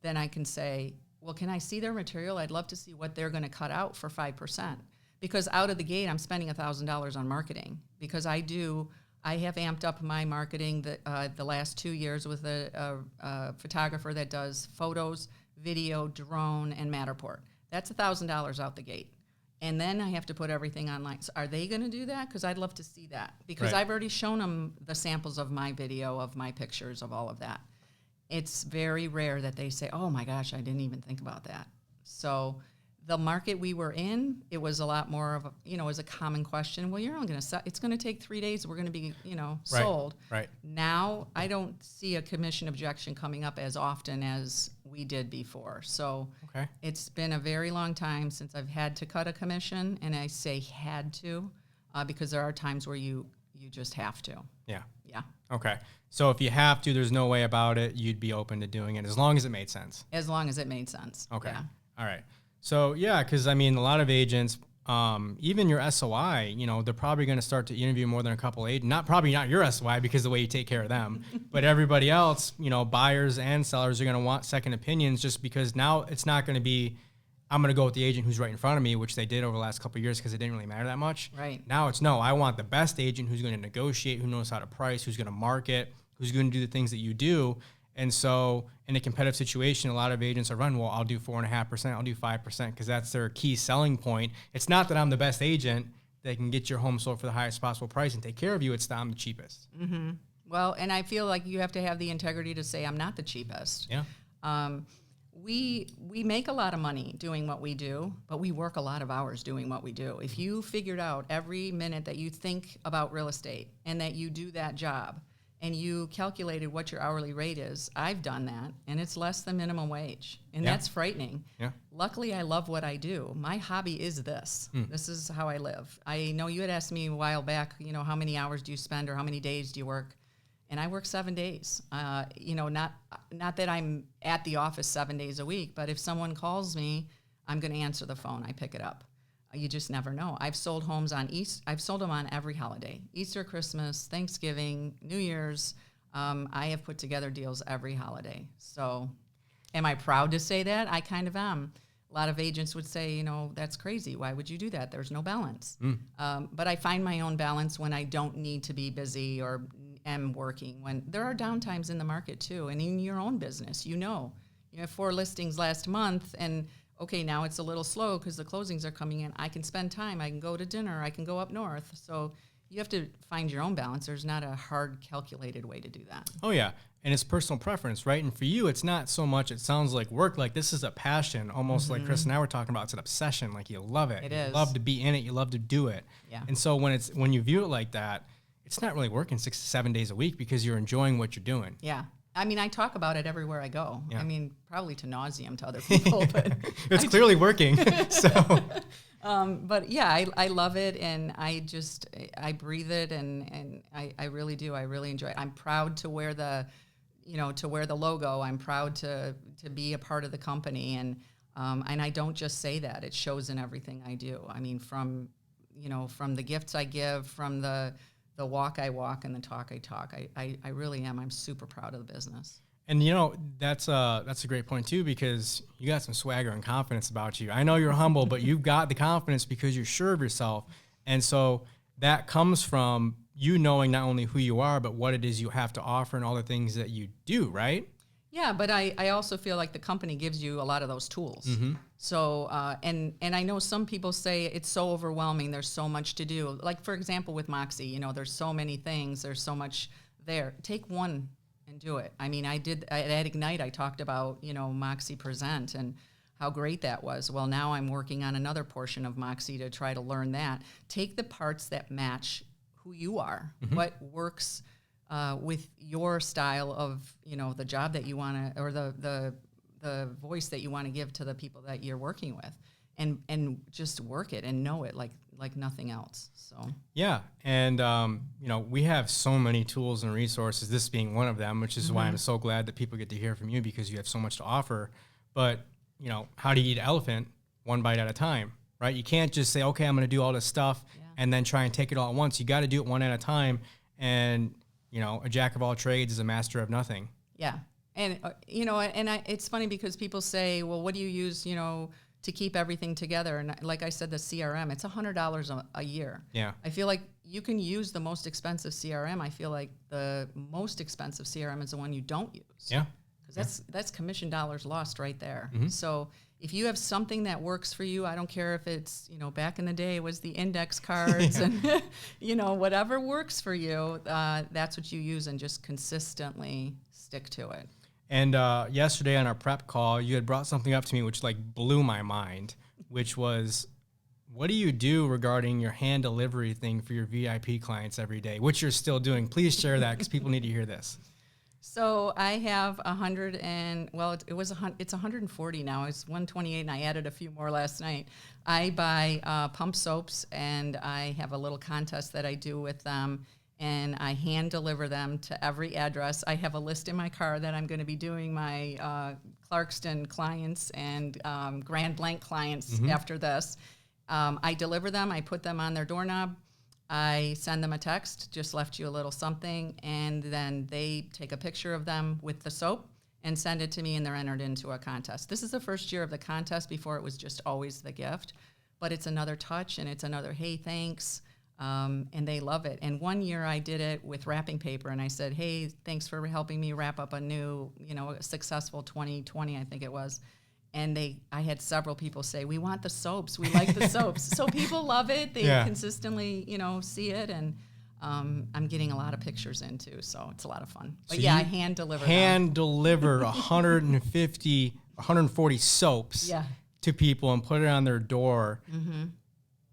then I can say, well, can I see their material? I'd love to see what they're going to cut out for 5%. Because out of the gate, I'm spending $1,000 on marketing. Because I have amped up my marketing the last 2 years with a photographer that does photos, video, drone, and Matterport. That's $1,000 out the gate. And then I have to put everything online. So are they going to do that? Because I'd love to see that. Because I've already shown them the samples of my video, of my pictures, of all of that. It's very rare that they say, oh my gosh, I didn't even think about that. So the market we were in, it was a lot more of a, it was a common question. Well, you're only going to sell, it's going to take 3 days. We're going to be, sold. Right. Now I don't see a commission objection coming up as often as we did before. So It's been a very long time since I've had to cut a commission, and I say had to because there are times where you just have to. Yeah. Yeah. Okay. So if you have to, there's no way about it, you'd be open to doing it as long as it made sense. As long as it made sense. Okay. Yeah. All right. So, yeah, because, a lot of agents, even your SOI, they're probably going to start to interview more than a couple agents. Probably not your SOI because of the way you take care of them. But everybody else, buyers and sellers are going to want second opinions just because now it's not going to be, I'm going to go with the agent who's right in front of me, which they did over the last couple of years because it didn't really matter that much. Right. Now it's, no, I want the best agent who's going to negotiate, who knows how to price, who's going to market, who's going to do the things that you do. And so in a competitive situation, a lot of agents are running, well, I'll do 4.5%, I'll do 5%, because that's their key selling point. It's not that I'm the best agent that can get your home sold for the highest possible price and take care of you. It's that I'm the cheapest. Mm-hmm. Well, and I feel like you have to have the integrity to say I'm not the cheapest. Yeah. We make a lot of money doing what we do, but we work a lot of hours doing what we do. If you figured out every minute that you think about real estate and that you do that job, and you calculated what your hourly rate is, I've done that, and it's less than minimum wage, and that's frightening. Yeah. Luckily, I love what I do. My hobby is this. This is how I live. I know you had asked me a while back, how many hours do you spend or how many days do you work? And I work 7 days. Not that I'm at the office 7 days a week, but if someone calls me, I'm going to answer the phone. I pick it up. You just never know. I've sold homes on I've sold them on every holiday. Easter, Christmas, Thanksgiving, New Year's. I have put together deals every holiday. So, Am I proud to say that? I kind of am. A lot of agents would say, you know, that's crazy. Why would you do that? There's no balance. But I find my own balance when I don't need to be busy or am working. When there are downtimes in the market too, and in your own business, you have 4 listings last month, and okay, now it's a little slow because the closings are coming in. I can spend time. I can go to dinner. I can go up north. So you have to find your own balance. There's not a hard calculated way to do that. Oh, yeah. And it's personal preference, right? And for you, it's not so much, it sounds like work, like this is a passion, almost like Chris and I were talking about. It's an obsession. Like you love it. It you is. love to be in it. You love to do it. Yeah. And so when you view it like that, it's not really working 6 to 7 days a week because you're enjoying what you're doing. Yeah. I mean, I talk about it everywhere I go. Yeah. I mean, probably to nauseum to other people, but It's clearly working. So, but yeah, I love it, and I breathe it, and I really do. I really enjoy it. I'm proud to wear the logo. I'm proud to be a part of the company, and I don't just say that. It shows in everything I do. I mean, from the gifts I give, from the walk I walk and the talk I talk. I really am. I'm super proud of the business. and that's a great point too, because you got some swagger and confidence about you. I know you're humble, but you've got the confidence because you're sure of yourself. And so that comes from you knowing not only who you are, but what it is you have to offer and all the things that you do, right? Yeah, but I also feel like the company gives you a lot of those tools. So, and I know some people say it's so overwhelming, there's so much to do. Like, for example, with Moxie, there's so many things, there's so much there. Take one and do it. I mean, at Ignite, I talked about, Moxie Present and how great that was. Well, now I'm working on another portion of Moxie to try to learn that. Take the parts that match who you are, what works with your style of, the job that you want to, or the voice that you want to give to the people that you're working with, and just work it and know it like nothing else. So yeah, and we have so many tools and resources. This being one of them, which is why I'm so glad that people get to hear from you, because you have so much to offer. But how do you eat an elephant? One bite at a time, right? You can't just say, okay, I'm going to do all this stuff and then try and take it all at once. You got to do it one at a time, and a jack of all trades is a master of nothing. Yeah. And, it's funny because people say, well, what do you use, to keep everything together? And like I said, the CRM, it's $100 a year. Yeah. I feel like you can use the most expensive CRM. I feel like the most expensive CRM is the one you don't use. Yeah. Because that's commission dollars lost right there. So if you have something that works for you, I don't care if it's, back in the day it was the index cards and, whatever works for you, that's what you use, and just consistently stick to it. And yesterday on our prep call, you had brought something up to me which blew my mind, which was, what do you do regarding your hand delivery thing for your VIP clients every day, which you're still doing? Please share that because people need to hear this. So I have 100 and, well, it's 140 now. It's 128, and I added a few more last night. I buy pump soaps, and I have a little contest that I do with them, and I hand deliver them to every address. I have a list in my car that I'm going to be doing my Clarkston clients and Grand Blanc clients after this. I deliver them. I put them on their doorknob. I send them a text, just left you a little something, and then they take a picture of them with the soap and send it to me, and they're entered into a contest. This is the first year of the contest. Before, it was just always the gift, but it's another touch, and it's another, hey, thanks, and they love it. And one year I did it with wrapping paper, and I said, hey, thanks for helping me wrap up a new, successful 2020, I think it was. And I had several people say, we want the soaps. We like the soaps. So people love it. They consistently, see it. And I'm getting a lot of pictures in, too. So it's a lot of fun. But I hand deliver them. Hand deliver 140 soaps to people and put it on their door.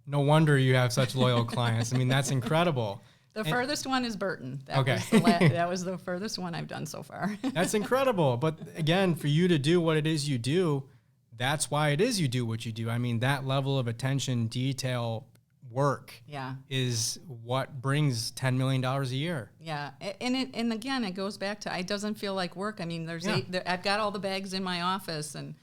No wonder you have such loyal clients. I mean, that's incredible. The furthest one is Burton. That was the furthest one I've done so far. That's incredible. But again, for you to do what it is you do, that's why it is you do what you do. I mean, that level of attention, detail, work is what brings $10 million a year. Yeah. And again, it goes back to, it doesn't feel like work. I mean, I've got all the bags in my office, and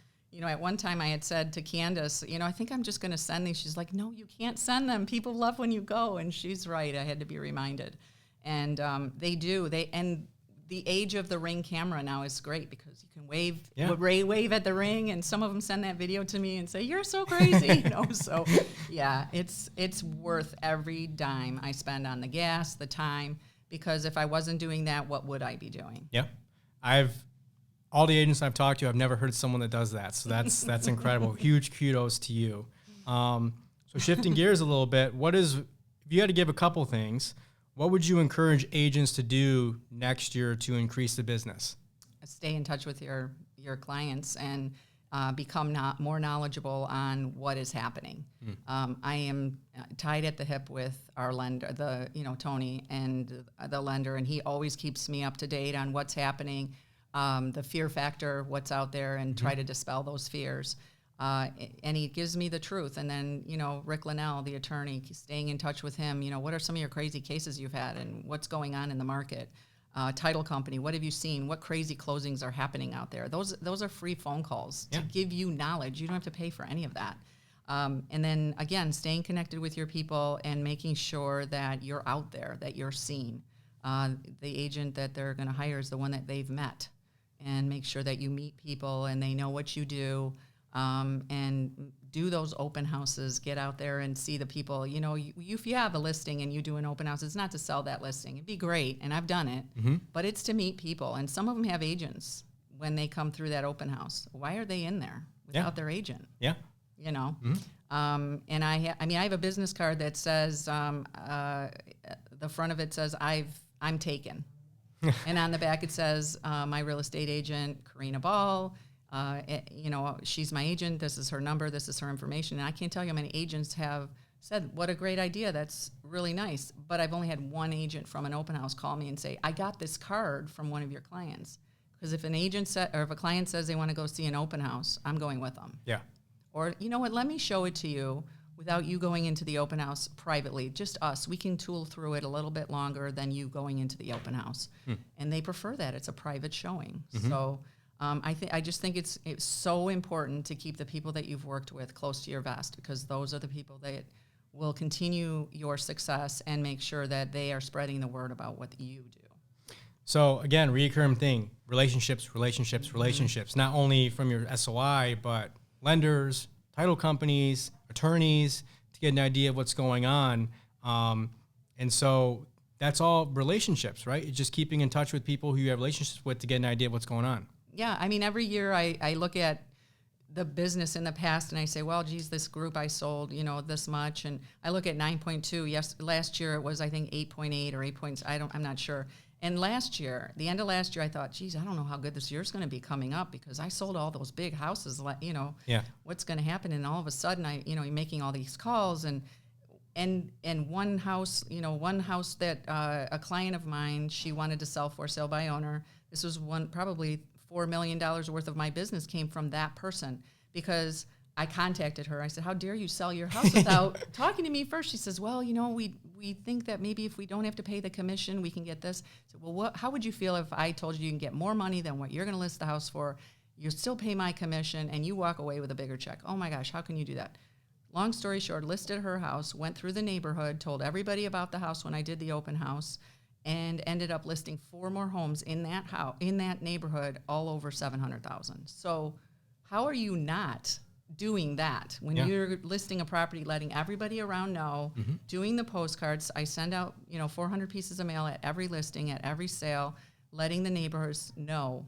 at one time I had said to Candace, I think I'm just going to send these. She's like, no, you can't send them. People love when you go. And she's right. I had to be reminded. And they do. the age of the Ring camera now is great because you can wave at the Ring, and some of them send that video to me and say, "You're so crazy," So yeah, it's worth every dime I spend on the gas, the time, because if I wasn't doing that, what would I be doing? Yeah, all the agents I've talked to, I've never heard someone that does that. So that's incredible. Huge kudos to you. So shifting gears a little bit, if you had to give a couple things, what would you encourage agents to do next year to increase the business? Stay in touch with your clients and become more knowledgeable on what is happening. I am tied at the hip with our lender, Tony, and the lender, and he always keeps me up to date on what's happening, the fear factor, what's out there, and try to dispel those fears. And he gives me the truth. And then, Rick Linnell, the attorney, staying in touch with him, what are some of your crazy cases you've had and what's going on in the market? Title company, what have you seen? What crazy closings are happening out there? Those are free phone calls to give you knowledge. You don't have to pay for any of that. And then, again, staying connected with your people and making sure that you're out there, that you're seen. The agent that they're going to hire is the one that they've met. And make sure that you meet people and they know what you do. And do those open houses, get out there and see the people. If you have a listing and you do an open house, it's not to sell that listing. It'd be great, and I've done it, but it's to meet people. And some of them have agents when they come through that open house. Why are they in there without their agent? Yeah. And I have a business card that says, the front of it says, I'm taken. And on the back it says, my real estate agent, Karina Ball, she's my agent. This is her number. This is her information. And I can't tell you how many agents have said, what a great idea. That's really nice. But I've only had one agent from an open house call me and say, I got this card from one of your clients. Because if an agent or if a client says they want to go see an open house, I'm going with them. Yeah. Or, you know what, let me show it to you without you going into the open house privately. Just us. We can tool through it a little bit longer than you going into the open house. And they prefer that. It's a private showing. So I just think it's so important to keep the people that you've worked with close to your vest, because those are the people that will continue your success and make sure that they are spreading the word about what you do. So again, recurring thing, relationships, not only from your SOI, but lenders, title companies, attorneys, to get an idea of what's going on. And so that's all relationships, right? It's just keeping in touch with people who you have relationships with to get an idea of what's going on. Yeah, every year I look at the business in the past and I say, well, geez, this group I sold, this much. And I look at 9.2. Yes, last year it was, I think, 8.8 or 8 points. I'm not sure. And the end of last year, I thought, geez, I don't know how good this year's going to be coming up because I sold all those big houses, what's going to happen? And all of a sudden, you're making all these calls and one house that a client of mine, she wanted to sell for sale by owner. This was probably $4 million worth of my business came from that person because I contacted her. I said, how dare you sell your house without talking to me first? She says, well, we think that maybe if we don't have to pay the commission, we can get this. I said, well, how would you feel if I told you can get more money than what you're going to list the house for? You still pay my commission and you walk away with a bigger check. Oh my gosh, how can you do that? Long story short, listed her house, went through the neighborhood, told everybody about the house when I did the open house, and ended up listing 4 more homes in that house, in that neighborhood, all over $700,000. So how are you not doing that when you're listing a property, letting everybody around know, doing the postcards? I send out 400 pieces of mail at every listing, at every sale, letting the neighbors know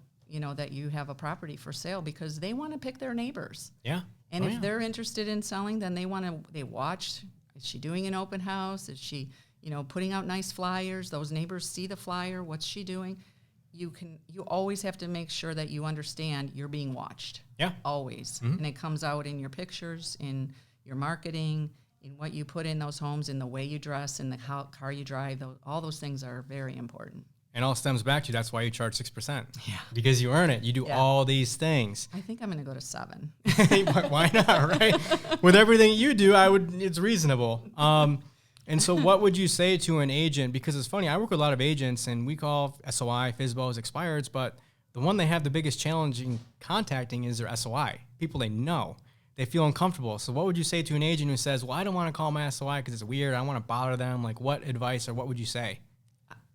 that you have a property for sale because they want to pick their neighbors. Yeah. And if they're interested in selling, then they watch, is she doing an open house? Is she putting out nice flyers? Those neighbors see the flyer. What's she doing? You always have to make sure that you understand you're being watched. Yeah. Always. And it comes out in your pictures, in your marketing, in what you put in those homes, in the way you dress, in the car you drive. All those things are very important. And all stems back to that's why you charge 6%. Yeah. Because you earn it. You do all these things. I think I'm going to go to 7. Why not, right? With everything you do, it's reasonable. And so what would you say to an agent? Because it's funny, I work with a lot of agents, and we call SOI, FSBOs, expireds, but the one they have the biggest challenge in contacting is their SOI, people they know. They feel uncomfortable. So what would you say to an agent who says, well, I don't want to call my SOI because it's weird, I don't want to bother them? Like, what advice or what would you say?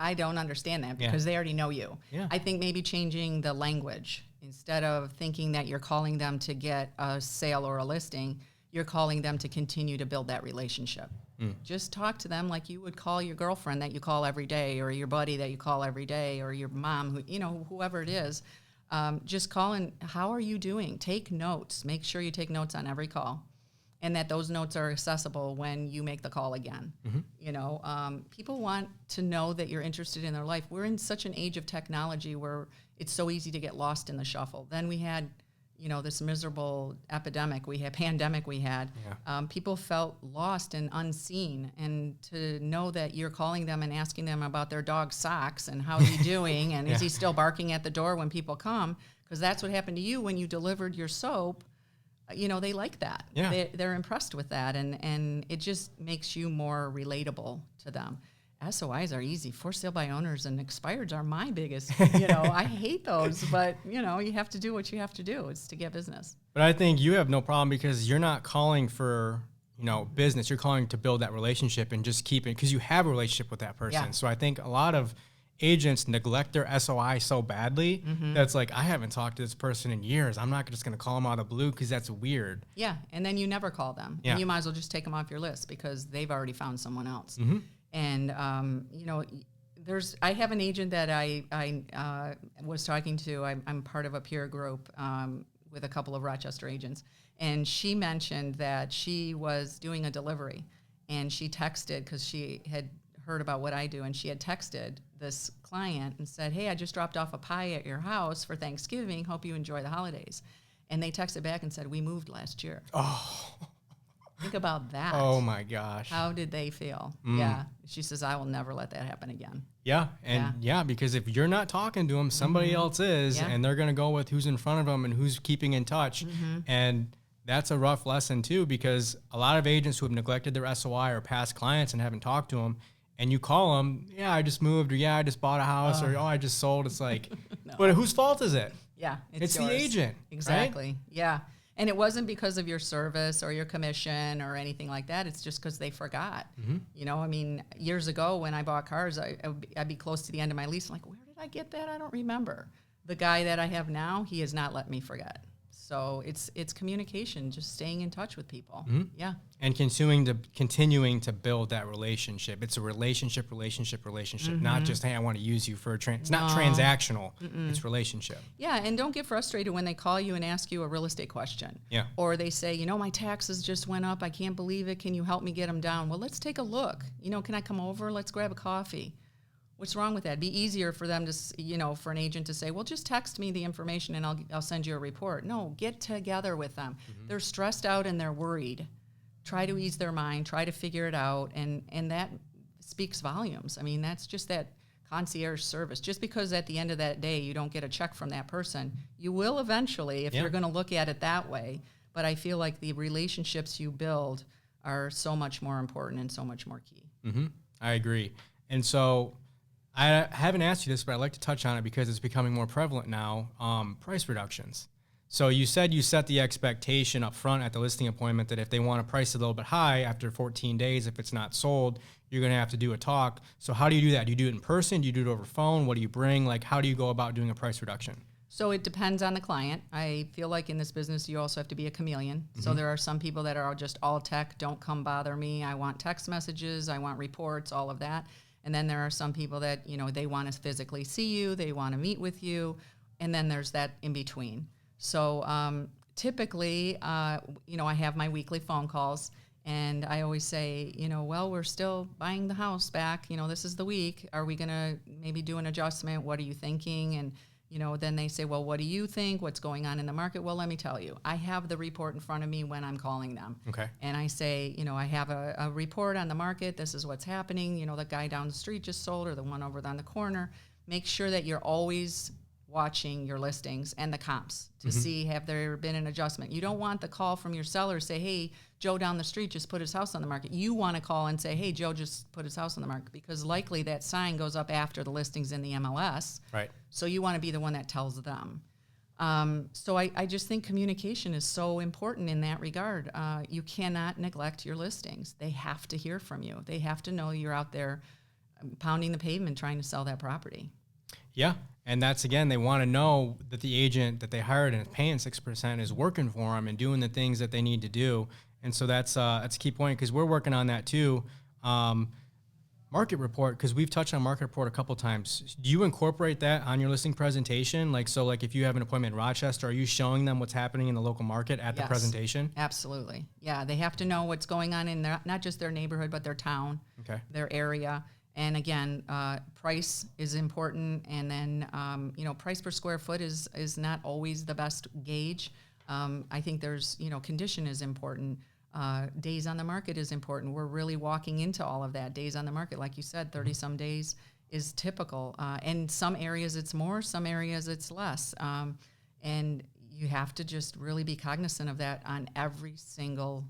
I don't understand that because they already know you. Yeah. I think maybe changing the language. Instead of thinking that you're calling them to get a sale or a listing, you're calling them to continue to build that relationship. Just talk to them like you would call your girlfriend that you call every day, or your buddy that you call every day, or your mom, whoever it is. Just call and, how are you doing? Take notes. Make sure you take notes on every call, and that those notes are accessible when you make the call again. People want to know that you're interested in their life. We're in such an age of technology where it's so easy to get lost in the shuffle. Then we had, this miserable pandemic we had. People felt lost and unseen. And to know that you're calling them and asking them about their dog's socks and how's he doing and is he still barking at the door when people come, because that's what happened to you when you delivered your soap. They like that. Yeah. They're impressed with that, and it just makes you more relatable to them. SOIs are easy. For sale by owners and expireds are my biggest, I hate those, but, you have to do what you have to do. It's to get business. But I think you have no problem because you're not calling for, business. You're calling to build that relationship and just keep it because you have a relationship with that person. Yeah. So I think a lot of agents neglect their SOI so badly that's like, I haven't talked to this person in years. I'm not just going to call them out of the blue because that's weird. Yeah, and then you never call them. Yeah. And you might as well just take them off your list because they've already found someone else. And, I have an agent that I was talking to. I'm part of a peer group with a couple of Rochester agents. And she mentioned that she was doing a delivery. And she texted, because she had heard about what I do, and she had texted this client and said, hey, I just dropped off a pie at your house for Thanksgiving. Hope you enjoy the holidays. And they texted back and said, we moved last year. Oh. Think about that. Oh, my gosh. How did they feel? Yeah. She says, I will never let that happen again. Yeah. And because if you're not talking to them, somebody else is, and they're going to go with who's in front of them and who's keeping in touch. And that's a rough lesson, too, because a lot of agents who have neglected their SOI are past clients and haven't talked to them, and you call them, yeah, I just moved, or yeah, I just bought a house, or I just sold. It's like, No. But whose fault is it? Yeah, It's yours. the agent. Exactly. Right? Yeah. And it wasn't because of your service or your commission or anything like that. It's just because they forgot. Years ago when I bought cars, I'd be close to the end of my lease. I'm like, where did I get that? I don't remember. The guy that I have now, he has not let me forget. So it's communication, just staying in touch with people. Yeah. And continuing to build that relationship. It's a relationship, not just, hey, I want to use you for it's not transactional. It's relationship. Yeah, and don't get frustrated when they call you and ask you a real estate question. Yeah. Or they say, my taxes just went up. I can't believe it. Can you help me get them down? Well, let's take a look. Can I come over? Let's grab a coffee. What's wrong with that? It'd be easier for them to, for an agent to say, well, just text me the information and I'll send you a report. No, get together with them. They're stressed out and they're worried. Try to ease their mind, try to figure it out, and that speaks volumes. I mean, that's just that concierge service. Just because at the end of that day you don't get a check from that person, you will eventually if you're going to look at it that way. But I feel like the relationships you build are so much more important and so much more key. I agree. And so I haven't asked you this, but I'd like to touch on it because it's becoming more prevalent now, price reductions. So you said you set the expectation up front at the listing appointment that if they want to price a little bit high after 14 days, if it's not sold, you're going to have to do a talk. So how do you do that? Do you do it in person? Do you do it over phone? What do you bring? Like, how do you go about doing a price reduction? So it depends on the client. I feel like in this business, you also have to be a chameleon. So there are some people that are just all tech, don't come bother me. I want text messages, I want reports, all of that. And then there are some people that, they want to physically see you, they want to meet with you, and then there's that in between. So typically, I have my weekly phone calls, and I always say, well, we're still buying the house back. This is the week. Are we going to maybe do an adjustment? What are you thinking? And, then they say, well, what do you think? What's going on in the market? Well, let me tell you. I have the report in front of me when I'm calling them. Okay. And I say, I have a report on the market. This is what's happening. The guy down the street just sold, or the one over on the corner. Make sure that you're always watching your listings and the comps to see have there been an adjustment. You don't want the call from your seller say, hey, Joe down the street just put his house on the market. You want to call and say, hey, Joe just put his house on the market, because likely that sign goes up after the listing's in the MLS. Right. So you want to be the one that tells them. So I just think communication is so important in that regard. You cannot neglect your listings. They have to hear from you. They have to know you're out there pounding the pavement trying to sell that property. Yeah. And that's, again, they want to know that the agent that they hired and is paying 6% is working for them and doing the things that they need to do. And so that's a key point, because we're working on that too. Market report, because we've touched on market report a couple times. Do you incorporate that on your listing presentation? Like, so like if you have an appointment in Rochester, are you showing them what's happening in the local market at the presentation? Absolutely. Yeah, they have to know what's going on in their, not just their neighborhood, but their town, their area. And again, price is important. And then, price per square foot is not always the best gauge. I think there's, condition is important. Days on the market is important. We're really walking into all of that. Days on the market, like you said, 30 some days is typical. And some areas it's more, some areas it's less. And you have to just really be cognizant of that on every single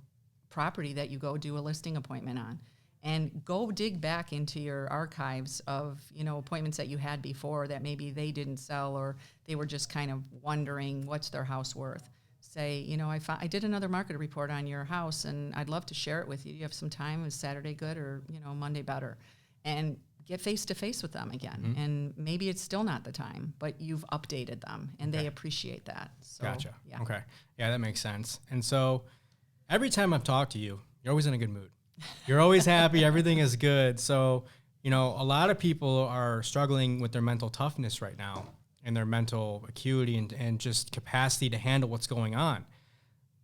property that you go do a listing appointment on. And go dig back into your archives of, appointments that you had before that maybe they didn't sell, or they were just kind of wondering what's their house worth. Say, I did another market report on your house and I'd love to share it with you. Do you have some time? Is Saturday good, or, Monday better? And get face to face with them again. And maybe it's still not the time, but you've updated them and they appreciate that. So, Gotcha. Yeah. Okay. Yeah, that makes sense. And so every time I've talked to you, you're always in a good mood. You're always happy. Everything is good. So, a lot of people are struggling with their mental toughness right now, and their mental acuity and just capacity to handle what's going on.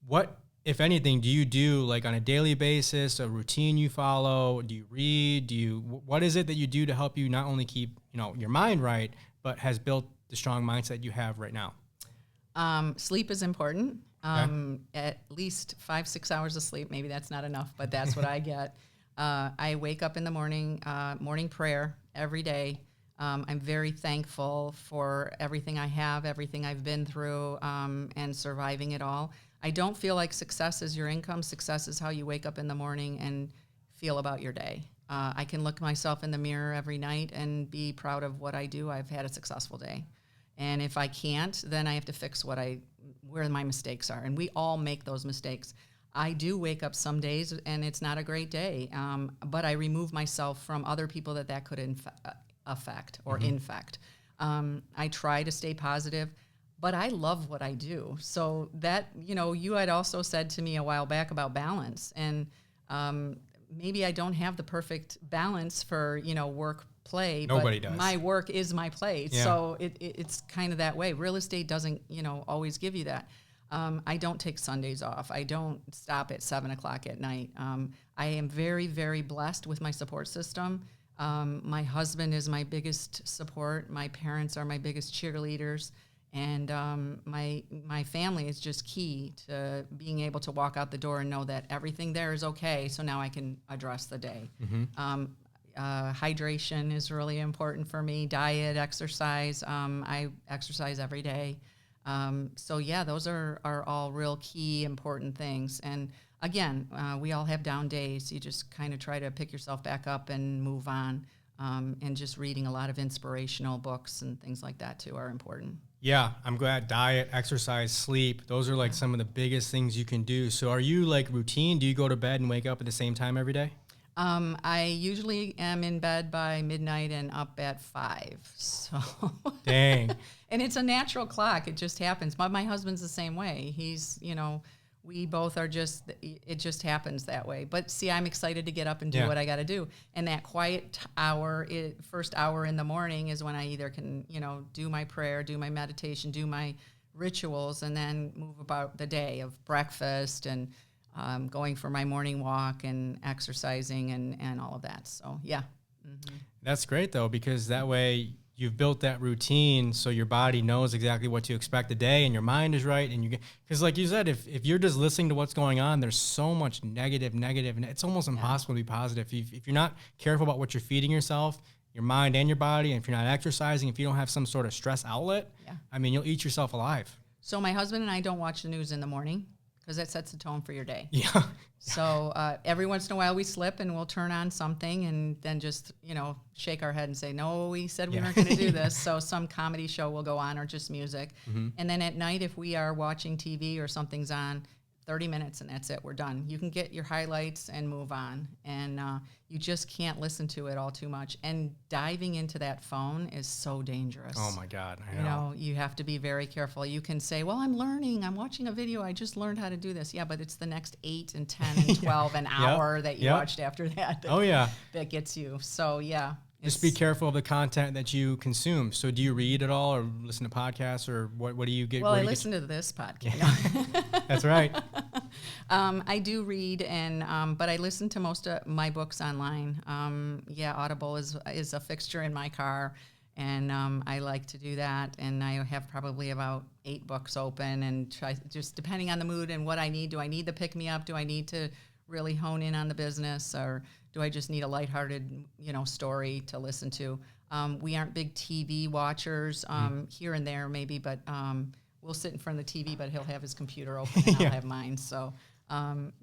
What, if anything, do you do, like, on a daily basis, a routine you follow? Do you read? What is it that you do to help you not only keep, your mind right, but has built the strong mindset you have right now? Sleep is important. At least 5-6 hours of sleep. Maybe that's not enough, but that's what I get. I wake up in the morning, morning prayer every day. I'm very thankful for everything I have, everything I've been through, and surviving it all. I don't feel like success is your income. Success is how you wake up in the morning and feel about your day. I can look myself in the mirror every night and be proud of what I do. I've had a successful day. And if I can't, then I have to fix where my mistakes are. And we all make those mistakes. I do wake up some days and it's not a great day, but I remove myself from other people that could affect or infect. I try to stay positive, but I love what I do. So that, you had also said to me a while back about balance, and maybe I don't have the perfect balance for, work, play. Nobody but does. My work is my play. Yeah. So it's kind of that way. Real estate doesn't, always give you that. I don't take Sundays off. I don't stop at 7:00 at night. I am very, very blessed with my support system. My husband is my biggest support. My parents are my biggest cheerleaders. And my family is just key to being able to walk out the door and know that everything there is okay, so now I can address the day. Hydration is really important for me. Diet, exercise. I exercise every day. So yeah, those are all real key important things. And again, we all have down days. You just kind of try to pick yourself back up and move on. And just reading a lot of inspirational books and things like that too are important. Yeah, I'm glad. Diet, exercise, sleep, those are like some of the biggest things you can do. So are you like routine? Do you go to bed and wake up at the same time every day? I usually am in bed by midnight and up at 5. So Dang. And it's a natural clock. It just happens. But my husband's the same way. He's, we both are it just happens that way. But see, I'm excited to get up and do what I got to do. And that quiet hour, first hour in the morning is when I either can, do my prayer, do my meditation, do my rituals, and then move about the day of breakfast and going for my morning walk and exercising and all of that. So, yeah. Mm-hmm. That's great, though, because that way you've built that routine so your body knows exactly what to expect the day and your mind is right. And because like you said, if you're just listening to what's going on, there's so much negative, and it's almost impossible to be positive. If you're not careful about what you're feeding yourself, your mind and your body, and if you're not exercising, if you don't have some sort of stress outlet, I mean, you'll eat yourself alive. So my husband and I don't watch the news in the morning, because that sets the tone for your day. Yeah. So every once in a while we slip and we'll turn on something and then just, shake our head and say, no, we said we weren't going to do this. So some comedy show will go on or just music. Mm-hmm. And then at night, if we are watching TV or something's on, 30 minutes and that's it. We're done. You can get your highlights and move on. And you just can't listen to it all too much. And diving into that phone is so dangerous. Oh my God, I know. You know, you have to be very careful. You can say, well, I'm learning. I'm watching a video. I just learned how to do this. Yeah, but it's the next 8 and 10 and 12 an hour that you watched after that. That gets you. So, yeah. Just be careful of the content that you consume. So do you read at all or listen to podcasts or what do you get? Well, I listen to this podcast. That's right. I do read, but I listen to most of my books online. Audible is a fixture in my car, and I like to do that. And I have probably about 8 books open and try, just depending on the mood and what I need. Do I need the pick-me-up? Do I need to really hone in on the business, or do I just need a lighthearted, story to listen to? We aren't big TV watchers, here and there maybe, but we'll sit in front of the TV, but he'll have his computer open and I'll have mine. So,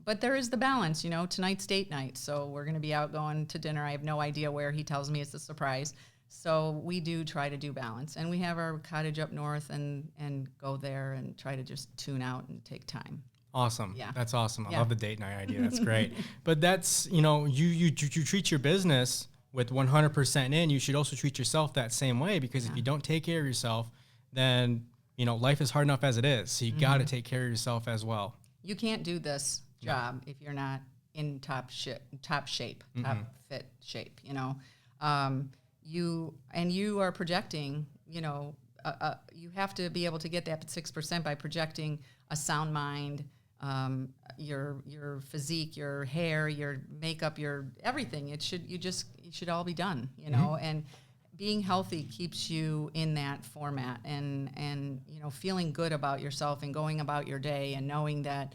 but there is the balance, tonight's date night. So we're going to be out going to dinner. I have no idea where. He tells me it's a surprise. So we do try to do balance. And we have our cottage up north and go there and try to just tune out and take time. Awesome. Yeah. That's awesome. I love the date night idea. That's great. But that's, you treat your business with 100% in. You should also treat yourself that same way, because if you don't take care of yourself, then, life is hard enough as it is. So you got to take care of yourself as well. You can't do this job if you're not in top shape, top fit shape, you are projecting, you have to be able to get that 6% by projecting a sound mind, your physique, your hair, your makeup, your everything. It should all be done, and being healthy keeps you in that format, and feeling good about yourself and going about your day and knowing that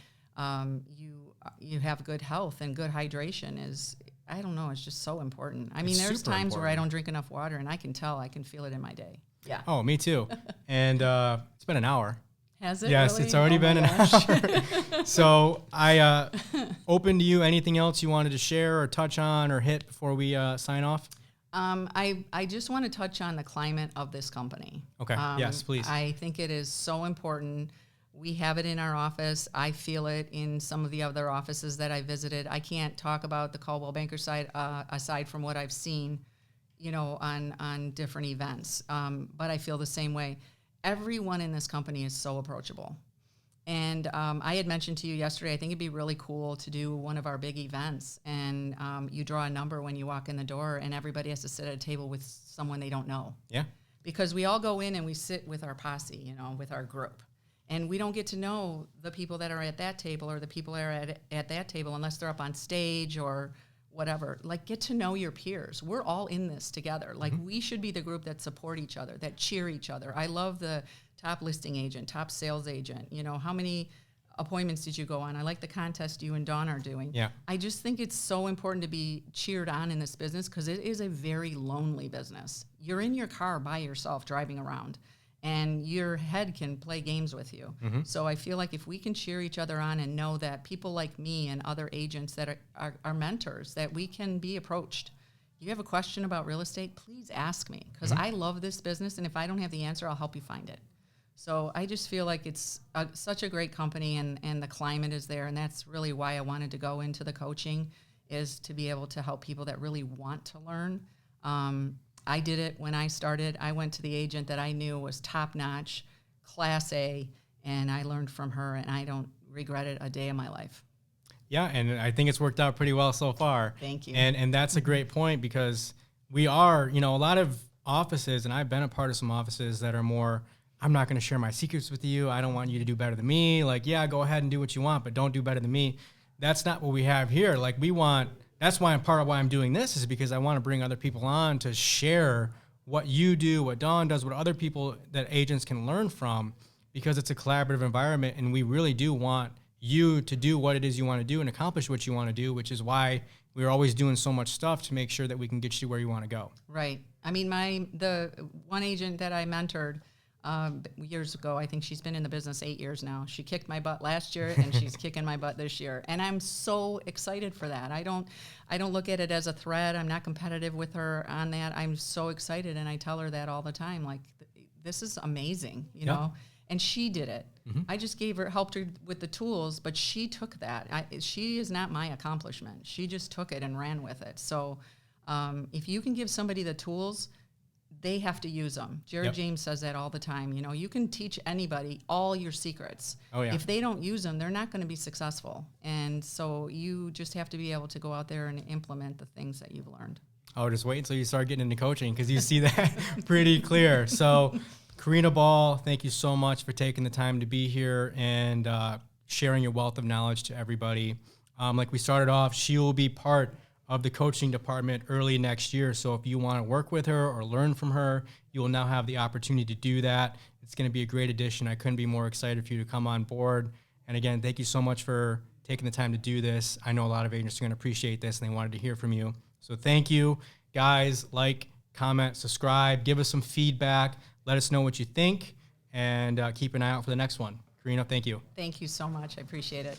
you have good health and good hydration is, I don't know, it's just so important. I mean, there's times where I don't drink enough water and I can feel it in my day. Yeah. Oh, me too. And it's been an hour. Has it? Yes, really? It's already been an hour. So I open to you. Anything else you wanted to share or touch on or hit before we sign off? I just want to touch on the climate of this company. Okay. Yes, please. I think it is so important. We have it in our office. I feel it in some of the other offices that I visited. I can't talk about the Caldwell Banker side aside from what I've seen, on different events. But I feel the same way. Everyone in this company is so approachable. And I had mentioned to you yesterday, I think it'd be really cool to do one of our big events. And you draw a number when you walk in the door, and everybody has to sit at a table with someone they don't know. Yeah. Because we all go in and we sit with our posse, with our group. And we don't get to know the people that are at that table or the people that are at that table unless they're up on stage or whatever. Like, get to know your peers. We're all in this together. Like, we should be the group that support each other, that cheer each other. I love the top listing agent, top sales agent. How many appointments did you go on? I like the contest you and Dawn are doing. Yeah. I just think it's so important to be cheered on in this business because it is a very lonely business. You're in your car by yourself driving around, and your head can play games with you. So I feel like if we can cheer each other on and know that people like me and other agents that are mentors, that we can be approached. You have a question about real estate, please ask me, because I love this business, and if I don't have the answer, I'll help you find it. So I just feel like it's such a great company, and the climate is there, and that's really why I wanted to go into the coaching, is to be able to help people that really want to learn. I did it when I started. I went to the agent that I knew was top-notch, Class A, and I learned from her, and I don't regret it a day of my life. Yeah, and I think it's worked out pretty well so far. Thank you. And that's a great point, because we are, a lot of offices, and I've been a part of some offices that are more, I'm not going to share my secrets with you. I don't want you to do better than me. Like, yeah, go ahead and do what you want, but don't do better than me. That's not what we have here. Like, that's why part of why I'm doing this is because I want to bring other people on to share what you do, what Dawn does, what other people that agents can learn from, because it's a collaborative environment, and we really do want you to do what it is you want to do and accomplish what you want to do, which is why we're always doing so much stuff to make sure that we can get you where you want to go. Right. I mean, the one agent that I mentored years ago, I think she's been in the business 8 years now. She kicked my butt last year, and she's kicking my butt this year. And I'm so excited for that. I don't look at it as a threat. I'm not competitive with her on that. I'm so excited, and I tell her that all the time. Like, this is amazing, you know? And she did it. I just helped her with the tools, but she took that. She is not my accomplishment. She just took it and ran with it. So if you can give somebody the tools, they have to use them. Jared James says that all the time. You know, you can teach anybody all your secrets. Oh, yeah. If they don't use them, they're not going to be successful. And so you just have to be able to go out there and implement the things that you've learned. Oh, just wait until you start getting into coaching because you see that pretty clear. So, Karina Ball, thank you so much for taking the time to be here and sharing your wealth of knowledge to everybody. Like we started off, she will be part of the coaching department early next year. So if you want to work with her or learn from her, you will now have the opportunity to do that. It's going to be a great addition. I couldn't be more excited for you to come on board. And again, thank you so much for taking the time to do this. I know a lot of agents are going to appreciate this and they wanted to hear from you. So thank you. Guys, like, comment, subscribe, give us some feedback. Let us know what you think, and keep an eye out for the next one. Karina, thank you. Thank you so much. I appreciate it.